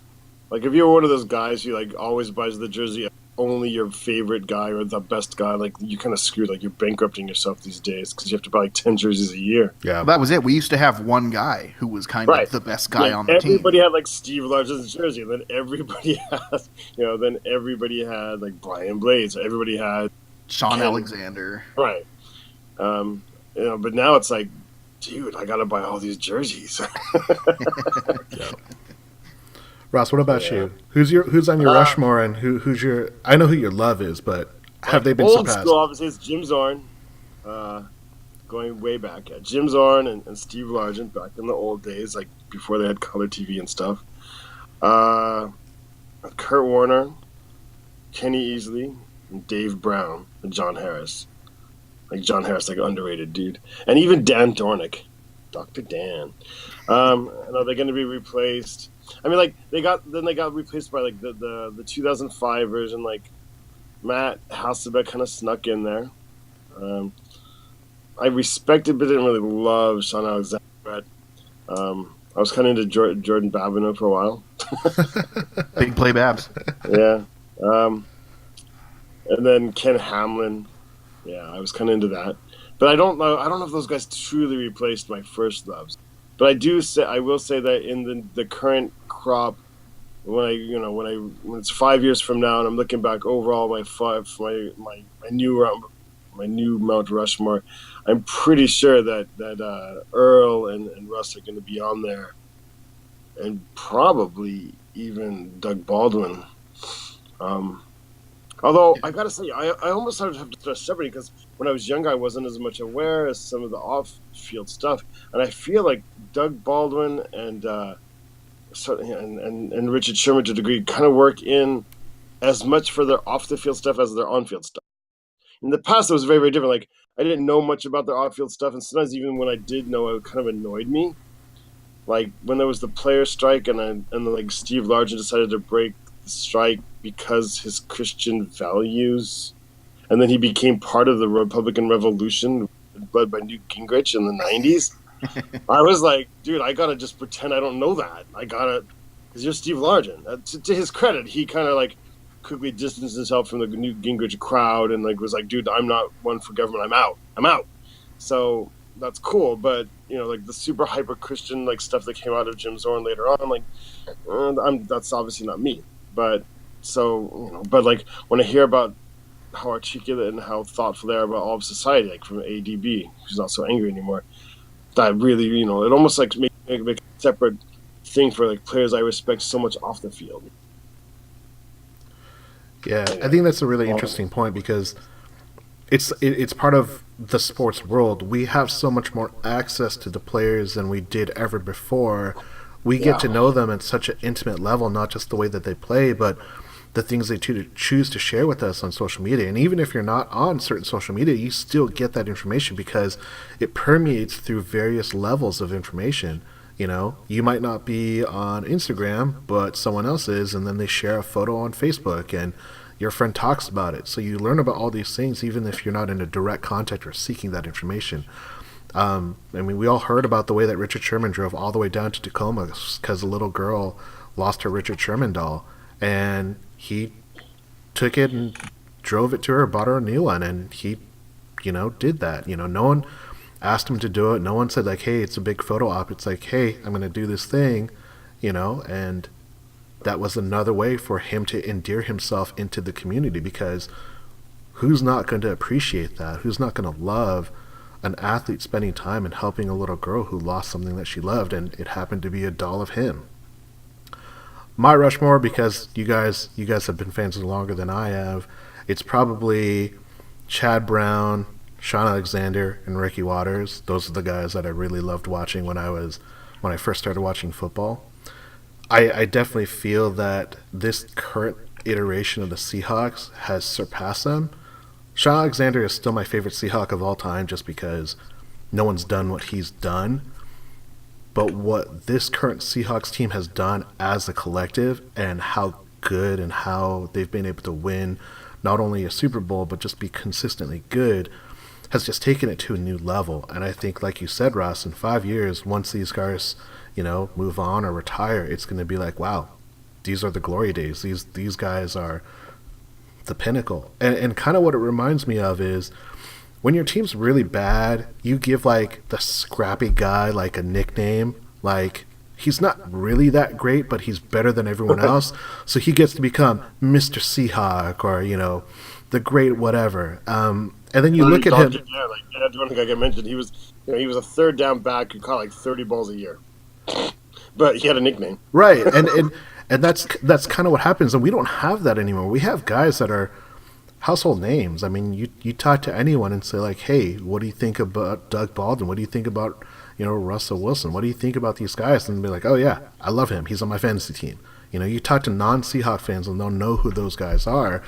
Like if you're one of those guys who like always buys the jersey only your favorite guy or the best guy, like you kind of screwed. Like you're bankrupting yourself these days because you have to buy like 10 jerseys a year. Yeah, well, that was it. We used to have one guy who was kind of the best guy on the team. Everybody had like Steve Largent's jersey, and then everybody had like Brian Blades. Everybody had Sean Alexander. Right. But now it's like, dude, I gotta buy all these jerseys. Yeah. Ross, what about you? Who's on your Rushmore, and who's your? I know who your love is, but have they been surpassed? Old school, obviously, it's Jim Zorn. Going way back, Jim Zorn and Steve Largent back in the old days, like before they had color TV and stuff. Kurt Warner, Kenny Easley, and Dave Brown, and John Harris. Like John Harris, like underrated dude, and even Dan Dornick, Dr. Dan. Are they going to be replaced? I mean, like they got replaced by like the 2005 version. Like Matt Hasselbeck kind of snuck in there. I respected but didn't really love Sean Alexander. But, I was kind of into Jordan Babineau for a while. Big play Babs. Yeah. And then Ken Hamlin. Yeah, I was kind of into that. But I don't know if those guys truly replaced my first loves. But I will say that in the current crop, when it's 5 years from now and I'm looking back overall my new Mount Rushmore, I'm pretty sure that Earl and Russ are going to be on there, and probably even Doug Baldwin. Although I gotta say, I almost have to start separating because when I was younger, I wasn't as much aware as some of the off-field stuff, and I feel like Doug Baldwin and Richard Sherman to a degree kind of work in as much for their off-the-field stuff as their on-field stuff. In the past, it was very, very different. Like I didn't know much about their off-field stuff, and sometimes even when I did know, it kind of annoyed me. Like when there was the player strike, and like Steve Largent decided to break the strike because his Christian values, and then he became part of the Republican Revolution led by Newt Gingrich in the 90s. I was like, dude, I gotta just pretend I don't know that. Because you're Steve Largent. To his credit, he kind of like quickly distanced himself from the Newt Gingrich crowd and like was like, dude, I'm not one for government. I'm out. So that's cool, but like the super hyper Christian like stuff that came out of Jim Zorn later on, like that's obviously not me. But but like when I hear about how articulate and how thoughtful they are about all of society, like from ADB, who's not so angry anymore, that really, it almost like make a separate thing for like players I respect so much off the field. Yeah, I think that's a really interesting point because it's part of the sports world. We have so much more access to the players than we did ever before. We get to know them at such an intimate level, not just the way that they play, but the things they choose to share with us on social media. And even if you're not on certain social media, you still get that information because it permeates through various levels of information. You know, you might not be on Instagram, but someone else is, and then they share a photo on Facebook, and your friend talks about it. So you learn about all these things, even if you're not in a direct contact or seeking that information. I mean, we all heard about the way that Richard Sherman drove all the way down to Tacoma because a little girl lost her Richard Sherman doll, and he took it and drove it to her, bought her a new one, and he, did that. No one asked him to do it. No one said like, "Hey, it's a big photo op." It's like, "Hey, I'm going to do this thing," and that was another way for him to endear himself into the community, because who's not going to appreciate that? Who's not going to love an athlete spending time and helping a little girl who lost something that she loved, and it happened to be a doll of him? My Rushmore, because you guys have been fans longer than I have, it's probably Chad Brown, Sean Alexander, and Ricky Waters. Those are the guys that I really loved watching when I first started watching football. I definitely feel that this current iteration of the Seahawks has surpassed them. Sean Alexander is still my favorite Seahawk of all time, just because no one's done what he's done. But what this current Seahawks team has done as a collective, and how good and how they've been able to win not only a Super Bowl but just be consistently good, has just taken it to a new level. And I think, like you said, Ross, in 5 years, once these guys, move on or retire, it's going to be like, wow, these are the glory days. These guys are the pinnacle. And kind of what it reminds me of is, when your team's really bad, you give like the scrappy guy like a nickname. Like, he's not really that great, but he's better than everyone else. So he gets to become Mr. Seahawk, or, the great whatever. And then you look at him. Yeah, like I mentioned, he was a third down back who caught like 30 balls a year, but he had a nickname. Right, and that's kind of what happens, and we don't have that anymore. We have guys that are household names. I mean, you talk to anyone and say like, "Hey, what do you think about Doug Baldwin? What do you think about Russell Wilson? What do you think about these guys?" And be like, "Oh yeah, I love him. He's on my fantasy team." You talk to non-Seahawk fans and they'll know who those guys are.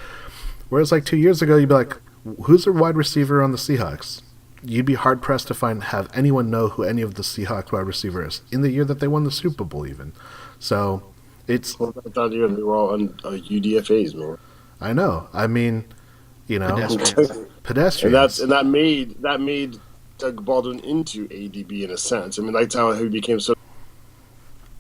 Whereas like 2 years ago, you'd be like, "Who's the wide receiver on the Seahawks?" You'd be hard pressed to have anyone know who any of the Seahawks wide receivers in the year that they won the Super Bowl even. So it's. Well, I thought we were all on UDFAs, man. I know. I mean, pedestrians. And that made Doug Baldwin into ADB in a sense. I mean, that's how he became so.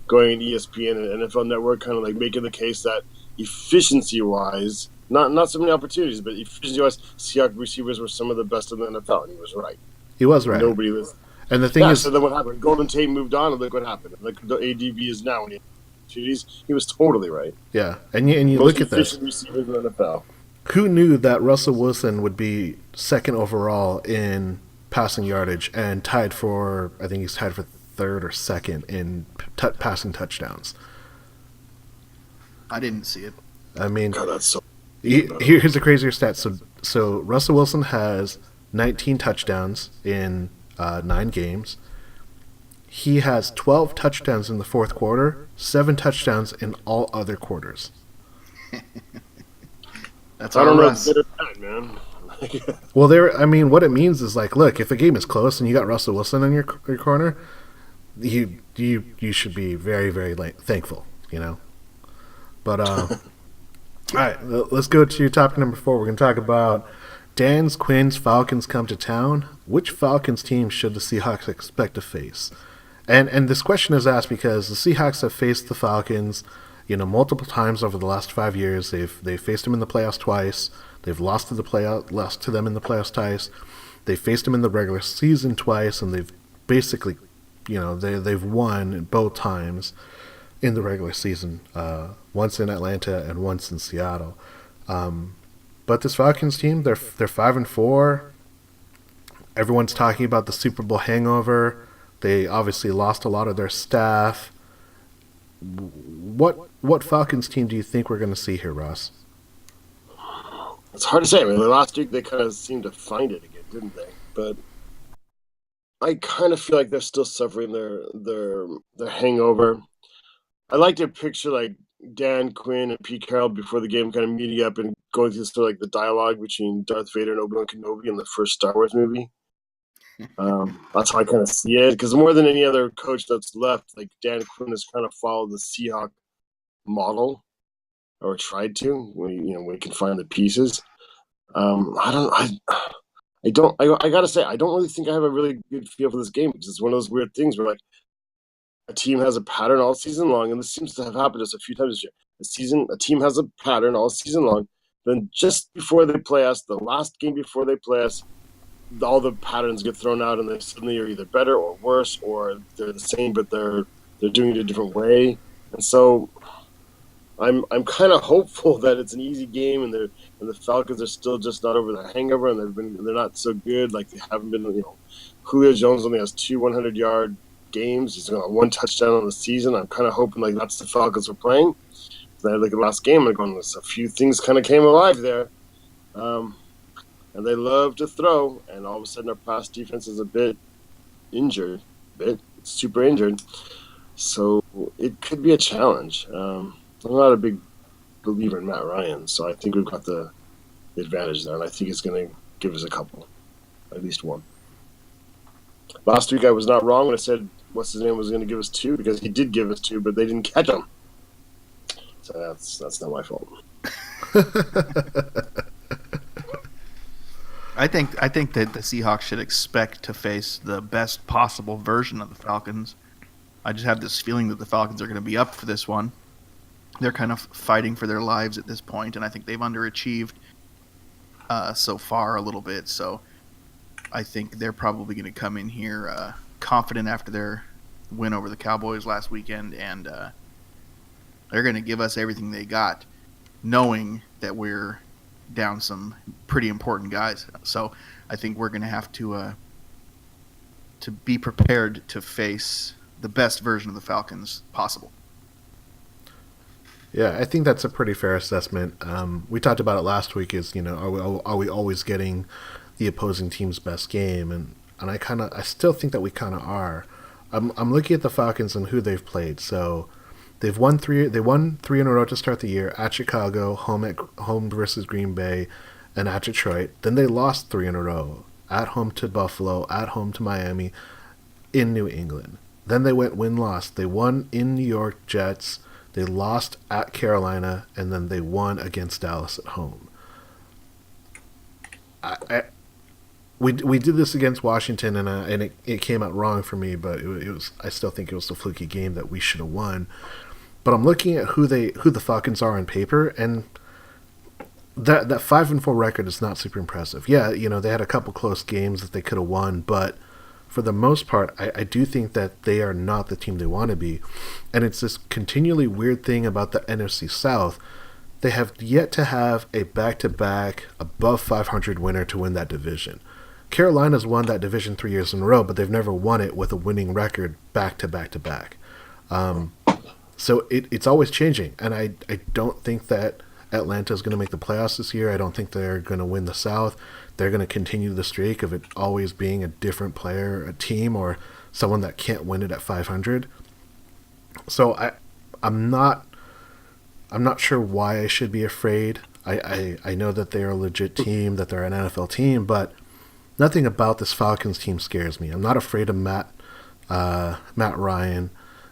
Going ESPN and NFL Network, kind of like making the case that efficiency-wise, not so many opportunities, but efficiency-wise, Seahawks receivers were some of the best in the NFL, and he was right. He was right. Nobody was. And the thing is, so then what happened? Golden Tate moved on, and look what happened. Like the ADB is now, when he was totally right. Yeah, and you look at this. Receivers in the NFL. Who knew that Russell Wilson would be second overall in passing yardage and tied for? I think he's tied for third or second in passing touchdowns. I didn't see it. I mean, God, that's so. Here's a crazier stat. So Russell Wilson has 19 touchdowns in 9 games. He has 12 touchdowns in the fourth quarter, 7 touchdowns in all other quarters. That's I don't know if Russ. they're bad, man. Well, what it means is like, look, if a game is close and you got Russell Wilson in your corner, you should be very, very thankful, But all right, let's go to topic number 4. We're going to talk about Dan Quinn's Falcons come to town. Which Falcons team should the Seahawks expect to face? And this question is asked because the Seahawks have faced the Falcons, multiple times over the last 5 years. They've faced them in the playoffs twice. They've lost to them in the playoffs twice. They faced them in the regular season twice, and they've basically, they've won both times in the regular season. Once in Atlanta and once in Seattle. But this Falcons team, they're 5-4. Everyone's talking about the Super Bowl hangover. They obviously lost a lot of their staff. What Falcons team do you think we're going to see here, Ross? It's hard to say. I mean, last week they kind of seemed to find it again, didn't they? But I kind of feel like they're still suffering their hangover. I like to picture like Dan Quinn and Pete Carroll before the game kind of meeting up and going through sort of like the dialogue between Darth Vader and Obi-Wan Kenobi in the first Star Wars movie. That's how I kind of see it. Because more than any other coach that's left, like Dan Quinn has kind of followed the Seahawk model, or tried to, when we can find the pieces. I gotta say, I don't really think I have a really good feel for this game, because it's one of those weird things where, like, a team has a pattern all season long, and this seems to have happened just a few times this year. A team has a pattern all season long. Then just before they play us, the last game before they play us, all the patterns get thrown out, and they suddenly are either better or worse, or they're the same, but they're doing it a different way. And so I'm kind of hopeful that it's an easy game, and the Falcons are still just not over the hangover, and they're not so good, like they haven't been. Julio Jones only has 2 100-yard games. He's got 1 touchdown on the season. I'm kind of hoping like that's the Falcons we're playing. Then I look at the last game, I'm going, a few things kind of came alive there. And they love to throw, and all of a sudden our pass defense is a bit injured, super injured. So it could be a challenge. I'm not a big believer in Matt Ryan, so I think we've got the advantage there, and I think he's going to give us a couple, at least one. Last week I was not wrong when I said what's his name was going to give us 2, because he did give us 2, but they didn't catch him. So that's not my fault. I think that the Seahawks should expect to face the best possible version of the Falcons. I just have this feeling that the Falcons are going to be up for this one. They're kind of fighting for their lives at this point, and I think they've underachieved so far a little bit. So I think they're probably going to come in here confident after their win over the Cowboys last weekend, and they're going to give us everything they got, knowing that we're down some pretty important guys. So I think we're going to have to be prepared to face the best version of the Falcons possible. Yeah, I think that's a pretty fair assessment. We talked about it last week. Is are we always getting the opposing team's best game? And I still think that we kind of are. I'm looking at the Falcons and who they've played. So they won 3 in a row to start the year at Chicago, home versus Green Bay, and at Detroit. Then they lost 3 in a row at home to Buffalo, at home to Miami, in New England. Then they went win-loss. They won in New York, Jets. They lost at Carolina, and then they won against Dallas at home. We did this against Washington, and it came out wrong for me, but it was. I still think it was a fluky game that we should have won. But I'm looking at who the Falcons are on paper, and that 5-4 record is not super impressive. Yeah, they had a couple close games that they could have won, but for the most part, I do think that they are not the team they want to be. And it's this continually weird thing about the NFC South. They have yet to have a back-to-back above 500 winner to win that division. Carolina's won that division 3 years in a row, but they've never won it with a winning record back-to-back-to-back. So it's always changing, and I don't think that Atlanta is going to make the playoffs this year. I don't think they're going to win the South. They're going to continue the streak of it always being a different player, a team, or someone that can't win it at 500. So I'm not sure why I should be afraid. I know that they're a legit team, that they're an NFL team, but nothing about this Falcons team scares me. I'm not afraid of Matt Ryan.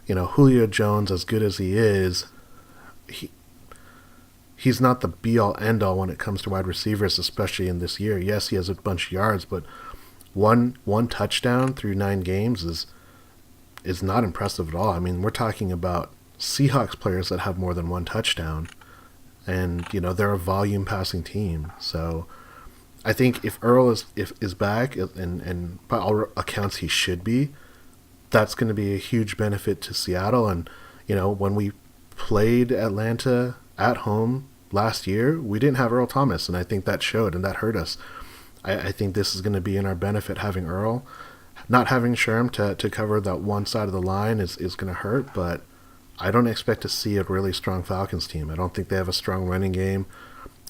Julio Jones, as good as he is, he's not the be-all, end-all when it comes to wide receivers, especially in this year. Yes, he has a bunch of yards, but one touchdown through 9 games is not impressive at all. I mean, we're talking about Seahawks players that have more than 1 touchdown, and they're a volume passing team. So I think if Earl is back, and by all accounts he should be, that's going to be a huge benefit to Seattle. And when we played Atlanta at home last year, we didn't have Earl Thomas, and I think that showed, and that hurt us. I think this is going to be in our benefit, having Earl. Not having Sherm to cover that one side of the line is going to hurt, but I don't expect to see a really strong Falcons team. I don't think they have a strong running game.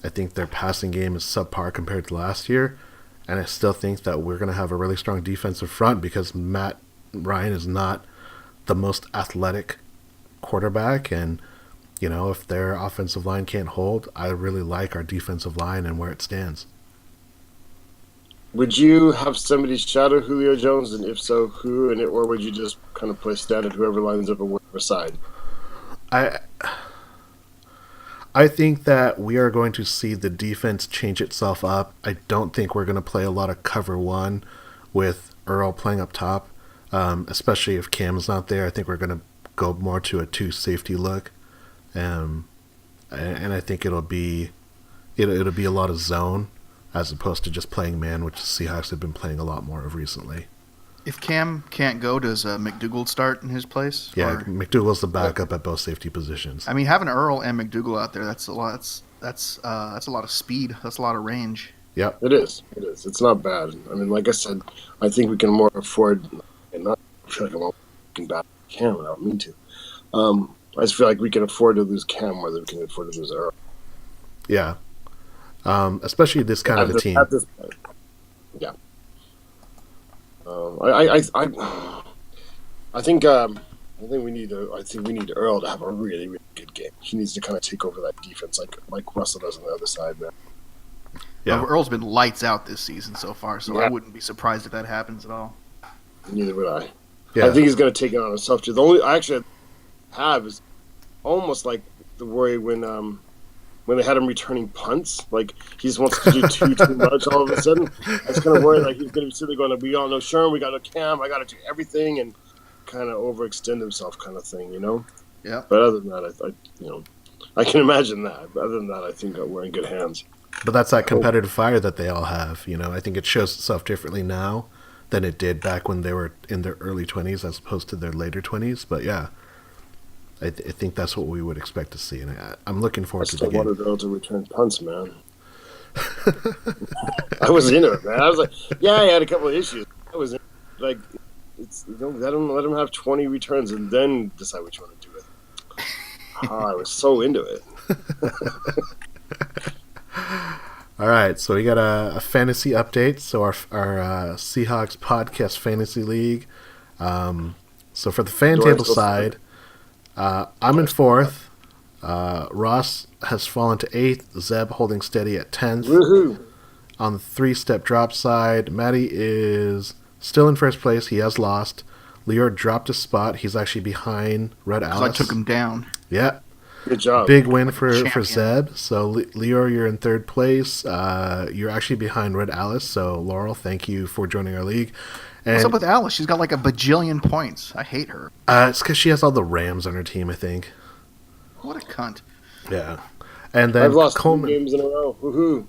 I think their passing game is subpar compared to last year, and I still think that we're going to have a really strong defensive front because Matt Ryan is not the most athletic quarterback, and if their offensive line can't hold, I really like our defensive line and where it stands. Would you have somebody shadow Julio Jones, and if so, who? Or would you just kind of play standard whoever lines up on whatever side? I think that we are going to see the defense change itself up. I don't think we're going to play a lot of cover one with Earl playing up top, especially if Cam's not there. I think we're going to go more to a 2 safety look, and I think it'll be a lot of zone as opposed to just playing man, which the Seahawks have been playing a lot more of recently. If Cam can't go, does McDougal start in his place? Yeah, McDougal's the backup at both safety positions. I mean, having Earl and McDougal out there, that's a lot. That's a lot of speed. That's a lot of range. Yep. It is. It's not bad. I mean, like I said, I think we can more afford, and not feel like I'm looking bad at Cam. I don't mean to. I just feel like we can afford to lose Cam more than we can afford to lose Earl. Yeah. Especially this kind of a team. At this point. Yeah. I think we need Earl to have a really, really good game. He needs to kind of take over that defense like Russell does on the other side, man. Yeah, Earl's been lights out this season so far, so I wouldn't be surprised if that happens at all. Neither would I. Yeah. I think he's going to take it on himself too. The only I actually have is almost like the worry when they had him returning punts. Like, he just wants to do too much all of a sudden. I was kind of worried, like, he's going to be sitting there going, we all know Sherm, we got no Cam, I got to do everything, and kind of overextend himself kind of thing, you know? Yeah. But other than that, I can imagine that. But other than that, I think we're in good hands. But that's that competitive fire that they all have, you know? I think it shows itself differently now than it did back when they were in their early 20s as opposed to their later 20s. But, yeah. I think that's what we would expect to see, and I'm looking forward to the game. I wanted Earl to return punts, man. I was into it, man. I was like, yeah, I had a couple of issues. I was like, let him have 20 returns and then decide which one to do with it. I was so into it. All right, so we got a fantasy update. So our Seahawks podcast fantasy league. So for the fan table side. I'm in 4th. Ross has fallen to 8th. Zeb holding steady at 10th. Woohoo! On the 3-step drop side, Matty is still in first place. He has lost. Leor dropped a spot. He's actually behind Red Alice. I took him down. Yeah. Good job. Big win for Zeb. So, Leor, you're in 3rd place. You're actually behind Red Alice. So, Laurel, thank you for joining our league. And what's up with Alice? She's got like a bajillion points. I hate her. It's because she has all the Rams on her team, I think. What a cunt. Yeah. And then I've lost Coleman. 2 games in a row. Woohoo!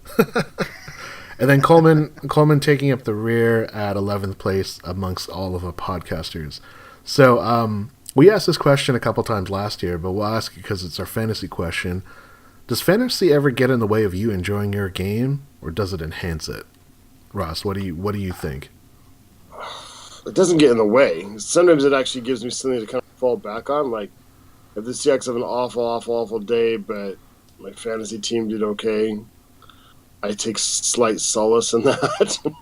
And then Coleman taking up the rear at 11th place amongst all of our podcasters. So we asked this question a couple times last year, but we'll ask it because it's our fantasy question. Does fantasy ever get in the way of you enjoying your game, or does it enhance it? Ross, what do you think? It doesn't get in the way. Sometimes it actually gives me something to kind of fall back on. Like, if the Seahawks have an awful day, but my fantasy team did okay, I take slight solace in that.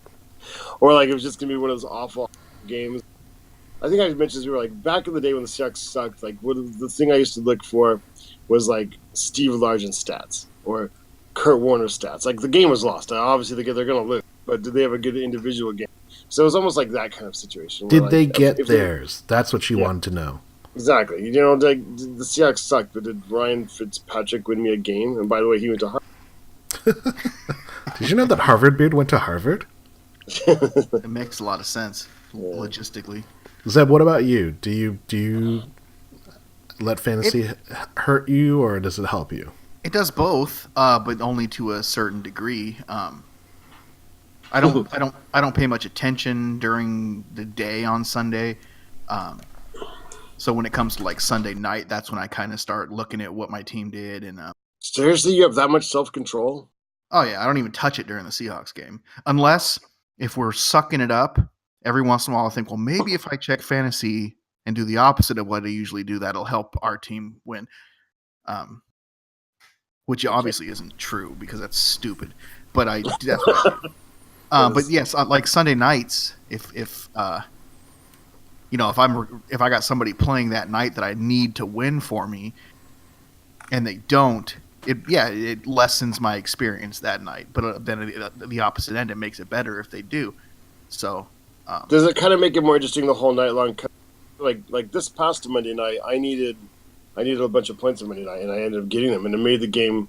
Or, like, it was just going to be one of those awful games. I think I mentioned this, we were like, back in the day when the Seahawks sucked, like, the thing I used to look for was, like, Steve Largent's stats or Kurt Warner's stats. Like, the game was lost. Obviously, they're going to lose, but did they have a good individual game? So it was almost like that kind of situation. Did they get theirs? That's what you wanted to know. Exactly. You know, like, the Seahawks sucked, but did Ryan Fitzpatrick win me a game? And by the way, he went to Harvard. Did you know that Harvard Beard went to Harvard? It makes a lot of sense logistically. Zeb, what about you? Do you let fantasy hurt you, or does it help you? It does both, but only to a certain degree. I don't pay much attention during the day on Sunday. So when it comes to like Sunday night, that's when I kind of start looking at what my team did. And seriously, you have that much self-control? Oh yeah, I don't even touch it during the Seahawks game, unless if we're sucking it up. Every once in a while, I think, well, maybe if I check fantasy and do the opposite of what I usually do, that'll help our team win. Which obviously isn't true because that's stupid. But that's what I do. But yes, like Sunday nights, if I got somebody playing that night that I need to win for me, and they don't, it lessens my experience that night. But then at the opposite end, it makes it better if they do. So does it kind of make it more interesting the whole night long? Like this past Monday night, I needed a bunch of points on Monday night, and I ended up getting them, and it made the game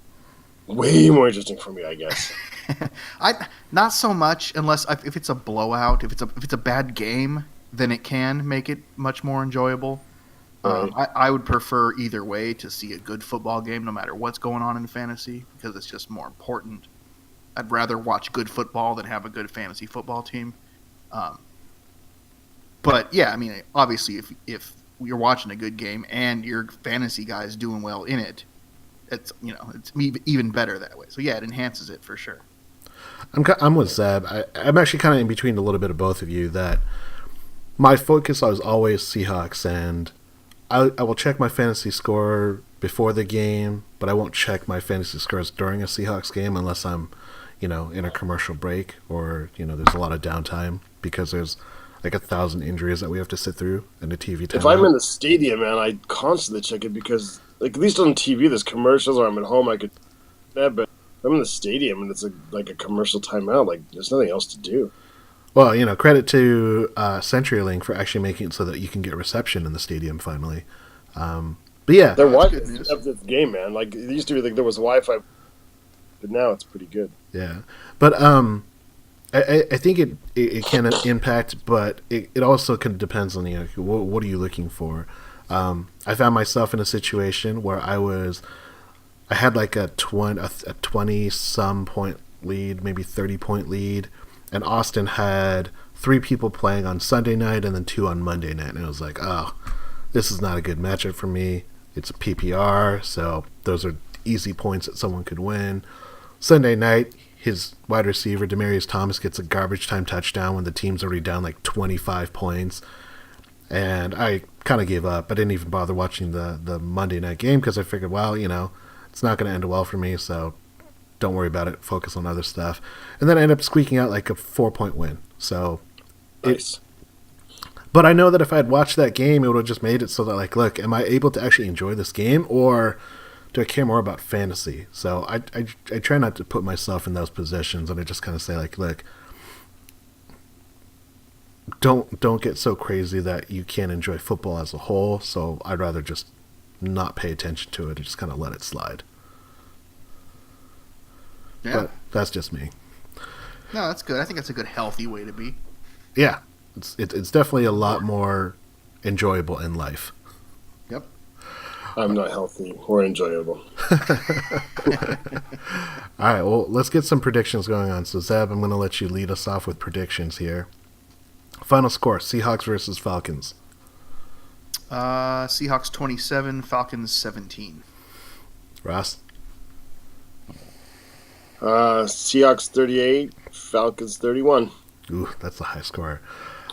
way more interesting for me, I guess. Not so much unless if it's a blowout, if it's a bad game, then it can make it much more enjoyable. Right. I would prefer either way to see a good football game, no matter what's going on in fantasy, because it's just more important. I'd rather watch good football than have a good fantasy football team. But yeah, I mean, obviously, if you're watching a good game and your fantasy guy is doing well in it, it's even better that way. So yeah, it enhances it for sure. I'm with Zeb. I'm actually kind of in between a little bit of both of you. That my focus was always Seahawks, and I will check my fantasy score before the game, but I won't check my fantasy scores during a Seahawks game unless I'm, in a commercial break or there's a lot of downtime because there's like 1,000 injuries that we have to sit through in a TV timeout. If I'm in the stadium, man, I constantly check it because, like, at least on TV, there's commercials, or I'm at home, I could. Yeah, but I'm in the stadium and it's like a commercial timeout. Like, there's nothing else to do. Well, credit to CenturyLink for actually making it so that you can get reception in the stadium finally. But yeah, there was this game, man. Like, it used to be like there was Wi-Fi, but now it's pretty good. Yeah, but I think it can impact, but it also kind of depends on what are you looking for. I found myself in a situation where I had like a 20-some point lead, maybe 30-point lead, and Austin had 3 people playing on Sunday night and then 2 on Monday night, and it was like, oh, this is not a good matchup for me. It's a PPR, so those are easy points that someone could win. Sunday night, his wide receiver, Demaryius Thomas, gets a garbage time touchdown when the team's already down like 25 points. And I kind of gave up. I didn't even bother watching the Monday night game because I figured, well, it's not going to end well for me, so don't worry about it. Focus on other stuff. And then I ended up squeaking out like a 4-point win. So nice. But I know that if I had watched that game, it would have just made it so that, like, look, am I able to actually enjoy this game, or do I care more about fantasy? So I try not to put myself in those positions, and I just kind of say, like, look, don't get so crazy that you can't enjoy football as a whole. So I'd rather just not pay attention to it and just kind of let it slide. Yeah, but that's just me. No, that's good. I think that's a good, healthy way to be. Yeah, it's definitely a lot more enjoyable in life. Yep. I'm not healthy or enjoyable. All right, well, let's get some predictions going on. So, Zeb, I'm going to let you lead us off with predictions here. Final score, Seahawks versus Falcons. Seahawks 27, Falcons 17. Ross? Seahawks 38, Falcons 31. Ooh, that's a high score.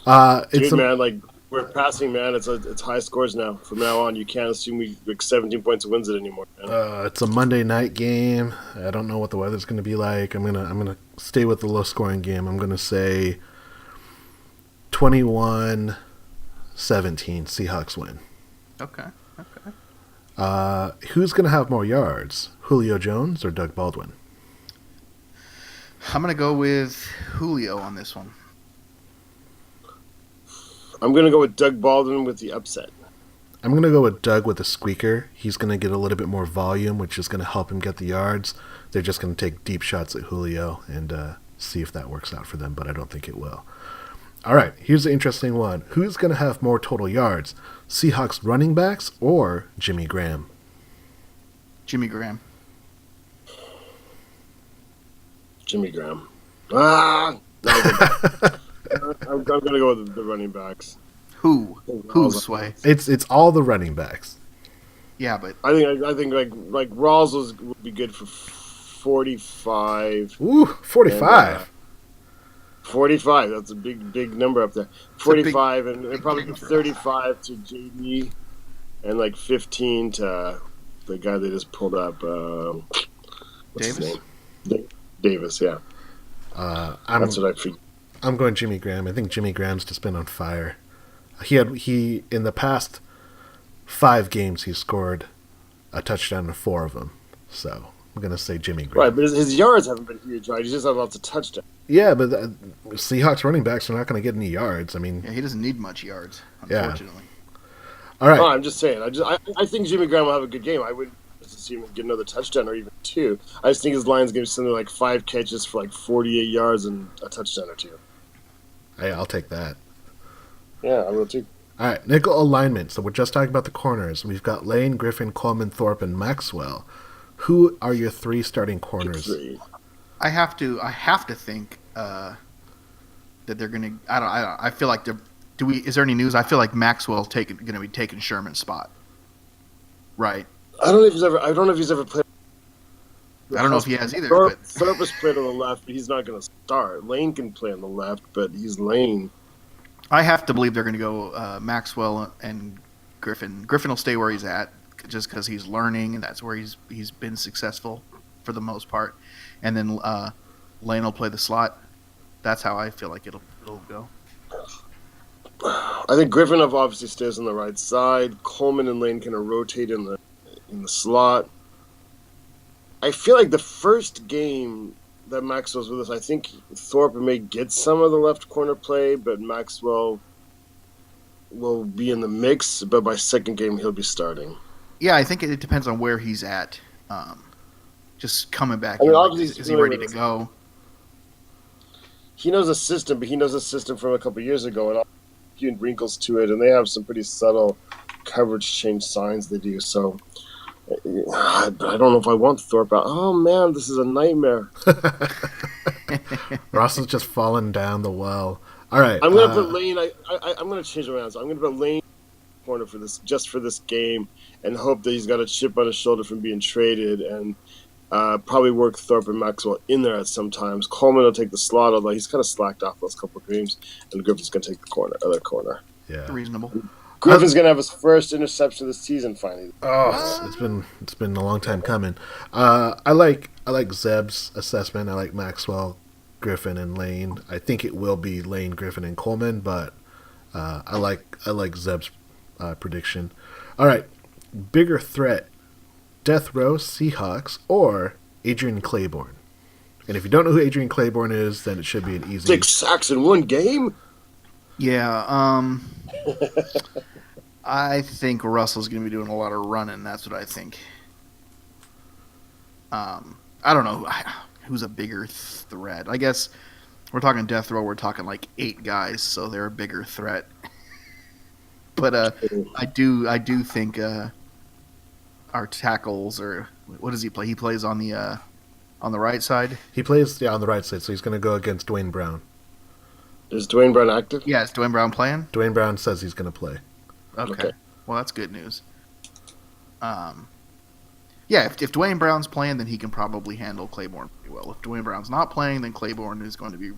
Man, like, we're passing, man. It's high scores now. From now on, you can't assume we like 17 points wins it anymore. Man. It's a Monday night game. I don't know what the weather's going to be like. I'm gonna stay with the low scoring game. I'm gonna say 21-17 Seahawks win. Okay. Who's gonna have more yards, Julio Jones or Doug Baldwin? I'm gonna go with Julio on this one. I'm going to go with Doug Baldwin with the upset. I'm going to go with Doug with a squeaker. He's going to get a little bit more volume, which is going to help him get the yards. They're just going to take deep shots at Julio and see if that works out for them, but I don't think it will. All right, here's the interesting one. Who's going to have more total yards, Seahawks running backs or Jimmy Graham? Jimmy Graham. Jimmy Graham. I'm going to go with the running backs. Who, Sway? It's all the running backs. Yeah, but I think like Rawls would be good for 45. Ooh, 45. And, 45. That's a big number up there. 45 and probably 35 to JD and like 15 to the guy they just pulled up. What's his name? Davis. Yeah. That's what I figured. I'm going Jimmy Graham. I think Jimmy Graham's just been on fire. He in the past 5 games he scored a touchdown in 4 of them. So I'm going to say Jimmy Graham. Right, but his yards haven't been huge, right? He's just had lots of touchdowns. Yeah, but the Seahawks running backs are not going to get any yards. I mean, Yeah, he doesn't need much yards, unfortunately. All right. No, I'm just saying. I think Jimmy Graham will have a good game. I would just see him get another touchdown or even 2. I just think his line's going to be something like 5 catches for like 48 yards and a touchdown or 2. Hey, I'll take that. Yeah, I will too. All right, nickel alignment. So we're just talking about the corners. We've got Lane, Griffin, Coleman, Thorpe, and Maxwell. Who are your 3 starting corners? I have to think that they're going to. I feel like they're. Is there any news? I feel like Maxwell going to be taking Sherman's spot. Right. I don't know if he's ever played. I don't know if he has either. Thorpe has played on the left, but he's not going to start. Lane can play on the left, but he's Lane. I have to believe they're going to go Maxwell and Griffin. Griffin will stay where he's at just because he's learning, and that's where he's been successful for the most part. And then Lane will play the slot. That's how I feel like it'll go. I think Griffin obviously stays on the right side. Coleman and Lane kind of rotate in the slot. I feel like the first game that Maxwell's with us, I think Thorpe may get some of the left corner play, but Maxwell will be in the mix. But by second game, he'll be starting. Yeah, I think it depends on where he's at. Just coming back, is he ready to go? He knows the system, but he knows the system from a couple years ago, and a few wrinkles to it, and they have some pretty subtle coverage change signs they do. So I don't know if I want Thorpe out. Oh man, this is a nightmare. Ross is just falling down the well. All right, I'm gonna put Lane. I'm gonna change around. So I'm gonna put Lane corner for this game, and hope that he's got a chip on his shoulder from being traded, and probably work Thorpe and Maxwell in there at some times. Coleman will take the slot, although he's kind of slacked off those couple of games, and Griffin's gonna take the other corner. Yeah, reasonable. Griffin's gonna have his first interception of the season finally. Oh, it's been a long time coming. I like Zeb's assessment. I like Maxwell, Griffin, and Lane. I think it will be Lane, Griffin, and Coleman, but I like Zeb's prediction. All right, bigger threat: Death Row, Seahawks, or Adrian Claiborne. And if you don't know who Adrian Claiborne is, then it should be an easy 6 sacks in one game. Yeah, I think Russell's going to be doing a lot of running. That's what I think. I don't know who's a bigger threat. I guess we're talking death row. We're talking like 8 guys, so they're a bigger threat. But I do think our tackles, or what does he play? He plays on the right side. He plays on the right side, so he's going to go against Dwayne Brown. Is Dwayne Brown active? Yeah, is Dwayne Brown playing? Dwayne Brown says he's going to play. Okay. Well, that's good news. Yeah, if Dwayne Brown's playing, then he can probably handle Claiborne pretty well. If Dwayne Brown's not playing, then Claiborne is going to be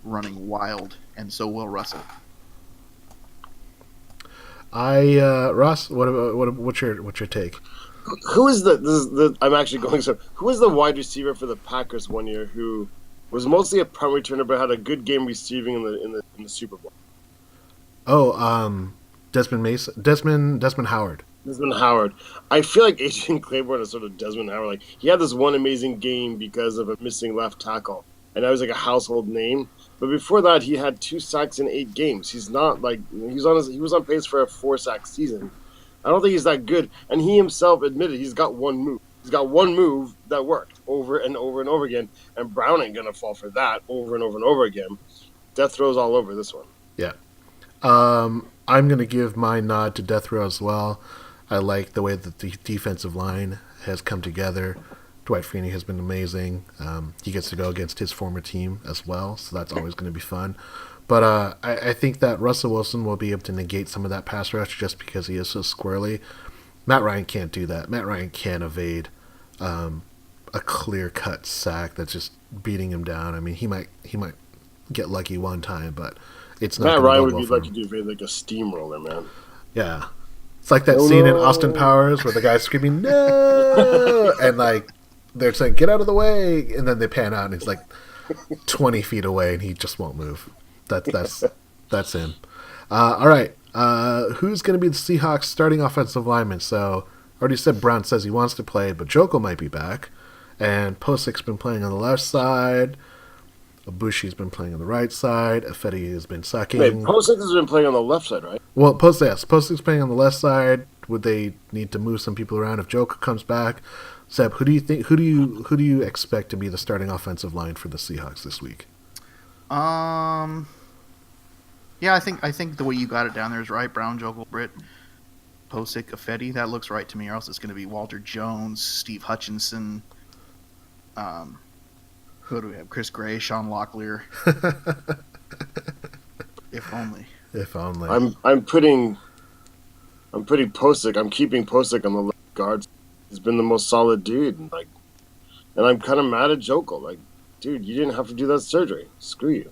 running wild, and so will Russell. Ross, what's your take? Who is the I'm actually going so. Who was the wide receiver for the Packers one year who was mostly a punt returner but had a good game receiving in the Super Bowl? Oh, Desmond Howard. Desmond Howard. I feel like Adrian Claiborne is sort of Desmond Howard. Like, he had this one amazing game because of a missing left tackle, and that was like a household name. But before that, he had 2 sacks in 8 games. He's not like he was on pace for a 4-sack season. I don't think he's that good, and he himself admitted he's got one move. He's got one move that worked over and over and over again, and Brown ain't gonna fall for that over and over and over again. Death throws all over this one. Yeah. I'm gonna give my nod to Death Row as well. I like the way that the defensive line has come together. Dwight Freeney has been amazing. He gets to go against his former team as well, so that's always going to be fun. But I think that Russell Wilson will be able to negate some of that pass rush just because he is so squirrely. Matt Ryan can't do that. Matt Ryan can't evade a clear-cut sack that's just beating him down. I mean, he might get lucky one time, but it's not. Matt Ryan would be lucky to evade like a steamroller, man. Yeah. It's like that scene in Austin Powers where the guy's screaming, no! And, like, they're saying, get out of the way! And then they pan out and he's, like, 20 feet away and he just won't move. That's him. All right. Who's going to be the Seahawks starting offensive lineman? So, I already said Brown says he wants to play, but Joko might be back. And Posic's been playing on the left side. Ibushi's been playing on the right side. Ifedi has been sucking. Wait, Posick has been playing on the left side, right? Well, Posic's playing on the left side. Would they need to move some people around if Joker comes back? Seb, who do you think? Who do you expect to be the starting offensive line for the Seahawks this week? Yeah, I think the way you got it down there is right. Brown, Jokel, Britt, Posick, Ifedi. That looks right to me. Or else it's going to be Walter Jones, Steve Hutchinson. Who do we have? Chris Gray, Sean Locklear. If only. If only. I'm putting Posick. I'm keeping Posick on the left guard. He's been the most solid dude, and I'm kind of mad at Jokel. Like, dude, you didn't have to do that surgery. Screw you.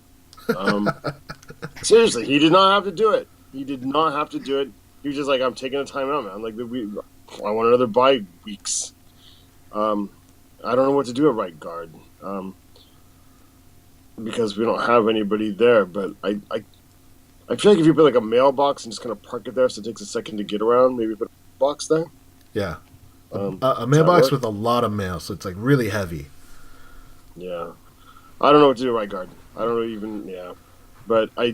Seriously, he did not have to do it. He did not have to do it. He was just like, I'm taking a timeout, man. Like, I want another bye weeks. I don't know what to do at right guard. Because we don't have anybody there, but I feel like if you put like a mailbox and just kind of park it there so it takes a second to get around, maybe put a box there. Yeah. A mailbox with a lot of mail, so it's like really heavy. Yeah. I don't know what to do at right guard. I don't know even, yeah. But I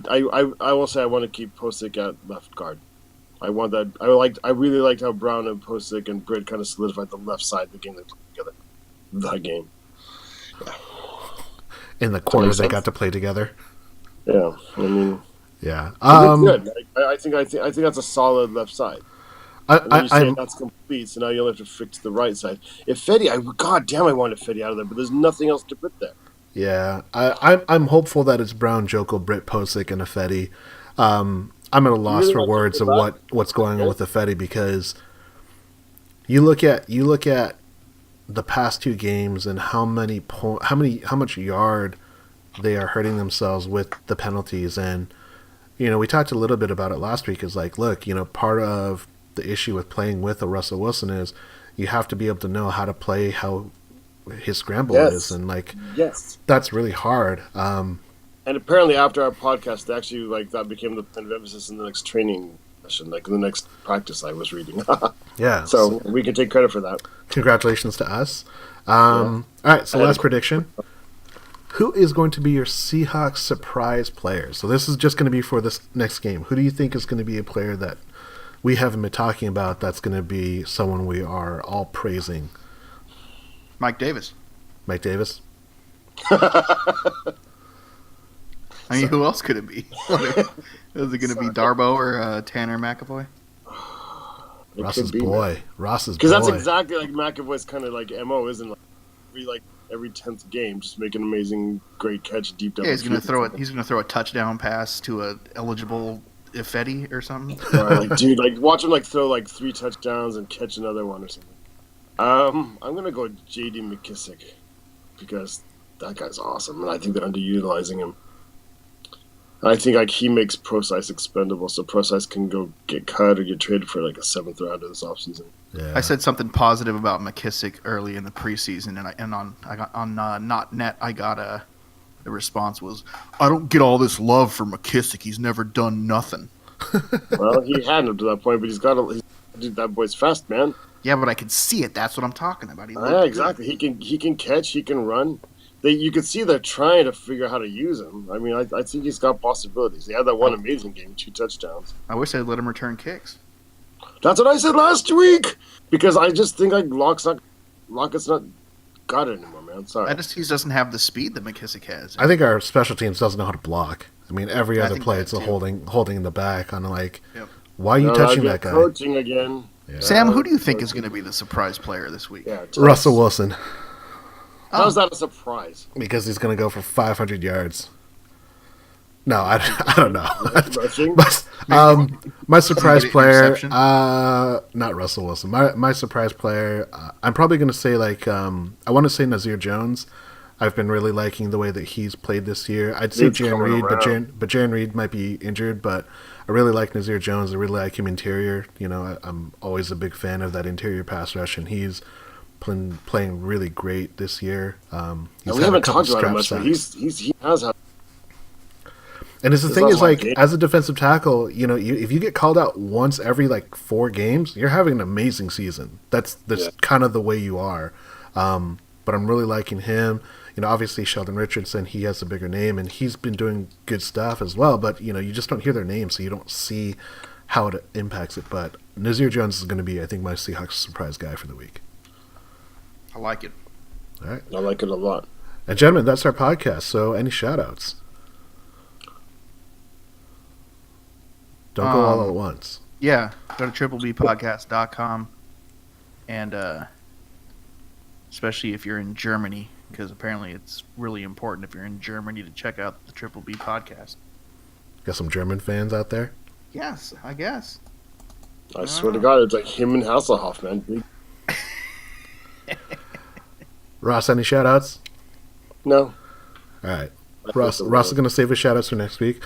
will say I want to keep Posick at left guard. I want that. I really liked how Brown and Posick and Britt kind of solidified the left side of the game they played together. That game. Yeah. In the corners they got to play together. Yeah, I mean, yeah. Good. I think that's a solid left side. You say that's complete, so now you'll have to fix the right side. God damn, I wanted Ifedi out of there, but there's nothing else to put there. Yeah, I'm hopeful that it's Brown, Jokel, Britt, Posick, and Ifedi. I'm at a loss for words of what's going on with Ifedi, because you look at the past two games and how much yard they are hurting themselves with the penalties. And we talked a little bit about it last week. Is like, look, part of the issue with playing with a Russell Wilson is you have to be able to know how to play how his scramble is, and that's really hard. And apparently after our podcast, actually that became the point of emphasis in the next training session, like in the next practice I was reading. Yeah. So we can take credit for that. Congratulations to us. All right, so last prediction. Who is going to be your Seahawks surprise player? So this is just going to be for this next game. Who do you think is going to be a player that we haven't been talking about that's going to be someone we are all praising? Mike Davis. Mike Davis? I mean, who else could it be? Is it going to be Darbo or Tanner McAvoy? Ross's boy. Because that's exactly like McAvoy's kind of like MO, isn't it? Every 10th game, just make an amazing, great catch deep down. Yeah, he's going to throw a touchdown pass to a eligible Ifedi or something. Dude, watch him throw 3 touchdowns and catch another one or something. I'm going to go J.D. McKissick because that guy's awesome, and I think they're underutilizing him. I think he makes Prosise expendable, so Prosise can go get cut or get traded for a 7th rounder this offseason. Yeah. I said something positive about McKissick early in the preseason, and on Not Net I got the response was, "I don't get all this love for McKissick. He's never done nothing." Well, he hadn't up to that point, but dude, that boy's fast, man. Yeah, but I can see it. That's what I'm talking about. Yeah, exactly. He can catch. He can run. You can see they're trying to figure out how to use him. I mean, I think he's got possibilities. He had that one amazing game, 2 touchdowns. I wish they'd let him return kicks. That's what I said last week. Because I just think Lockett's not got it anymore, man. Sorry. He doesn't have the speed that McKissick has. I think our special teams doesn't know how to block. I mean, every other play it's a holding in the back on why are you touching that guy? Coaching again. Yeah. Sam, who do you think is going to be the surprise player this week? Yeah, Russell Wilson. How's that a surprise? Because he's going to go for 500 yards. No, I don't know. My surprise player, not Russell Wilson. My surprise player, I'm probably going to say I want to say Nazir Jones. I've been really liking the way that he's played this year. I'd say Jan Reed, but Jan Reed might be injured. But I really like Nazir Jones. I really like him interior. I'm always a big fan of that interior pass rush, and he's playing really great this year. We haven't talked about him much, but he has had. And the thing is, as a defensive tackle, if you get called out once every 4 games, you're having an amazing season. That's kind of the way you are. but I'm really liking him. Obviously Sheldon Richardson, he has a bigger name, and he's been doing good stuff as well, but, you just don't hear their name, so you don't see how it impacts it. But Nazir Jones is going to be, I think, my Seahawks surprise guy for the week. I like it. All right. I like it a lot. And gentlemen, that's our podcast, so any shout-outs? Don't go all at once. Yeah, go to triplebpodcast.com, and especially if you're in Germany, because apparently it's really important if you're in Germany to check out the Triple B podcast. Got some German fans out there? Yes, I guess. I swear to God, it's like him and Hasselhoff, man. Ross, any shout-outs? No. All right. Ross is going to save his shout-outs for next week.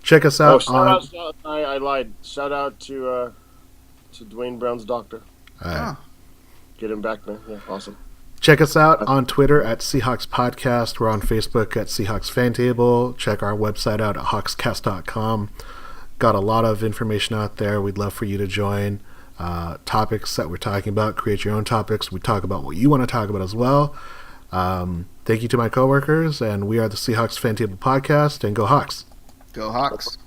Check us out I lied. Shout out to Dwayne Brown's doctor. All right. Get him back, man. Yeah, awesome. Check us out on Twitter at Seahawks Podcast. We're on Facebook at Seahawks Fan Table. Check our website out at hawkscast.com. Got a lot of information out there. We'd love for you to join. Topics that we're talking about. Create your own topics. We talk about what you want to talk about as well. Thank you to my coworkers, and we are the Seahawks Fan Table Podcast, and go Hawks. Go Hawks.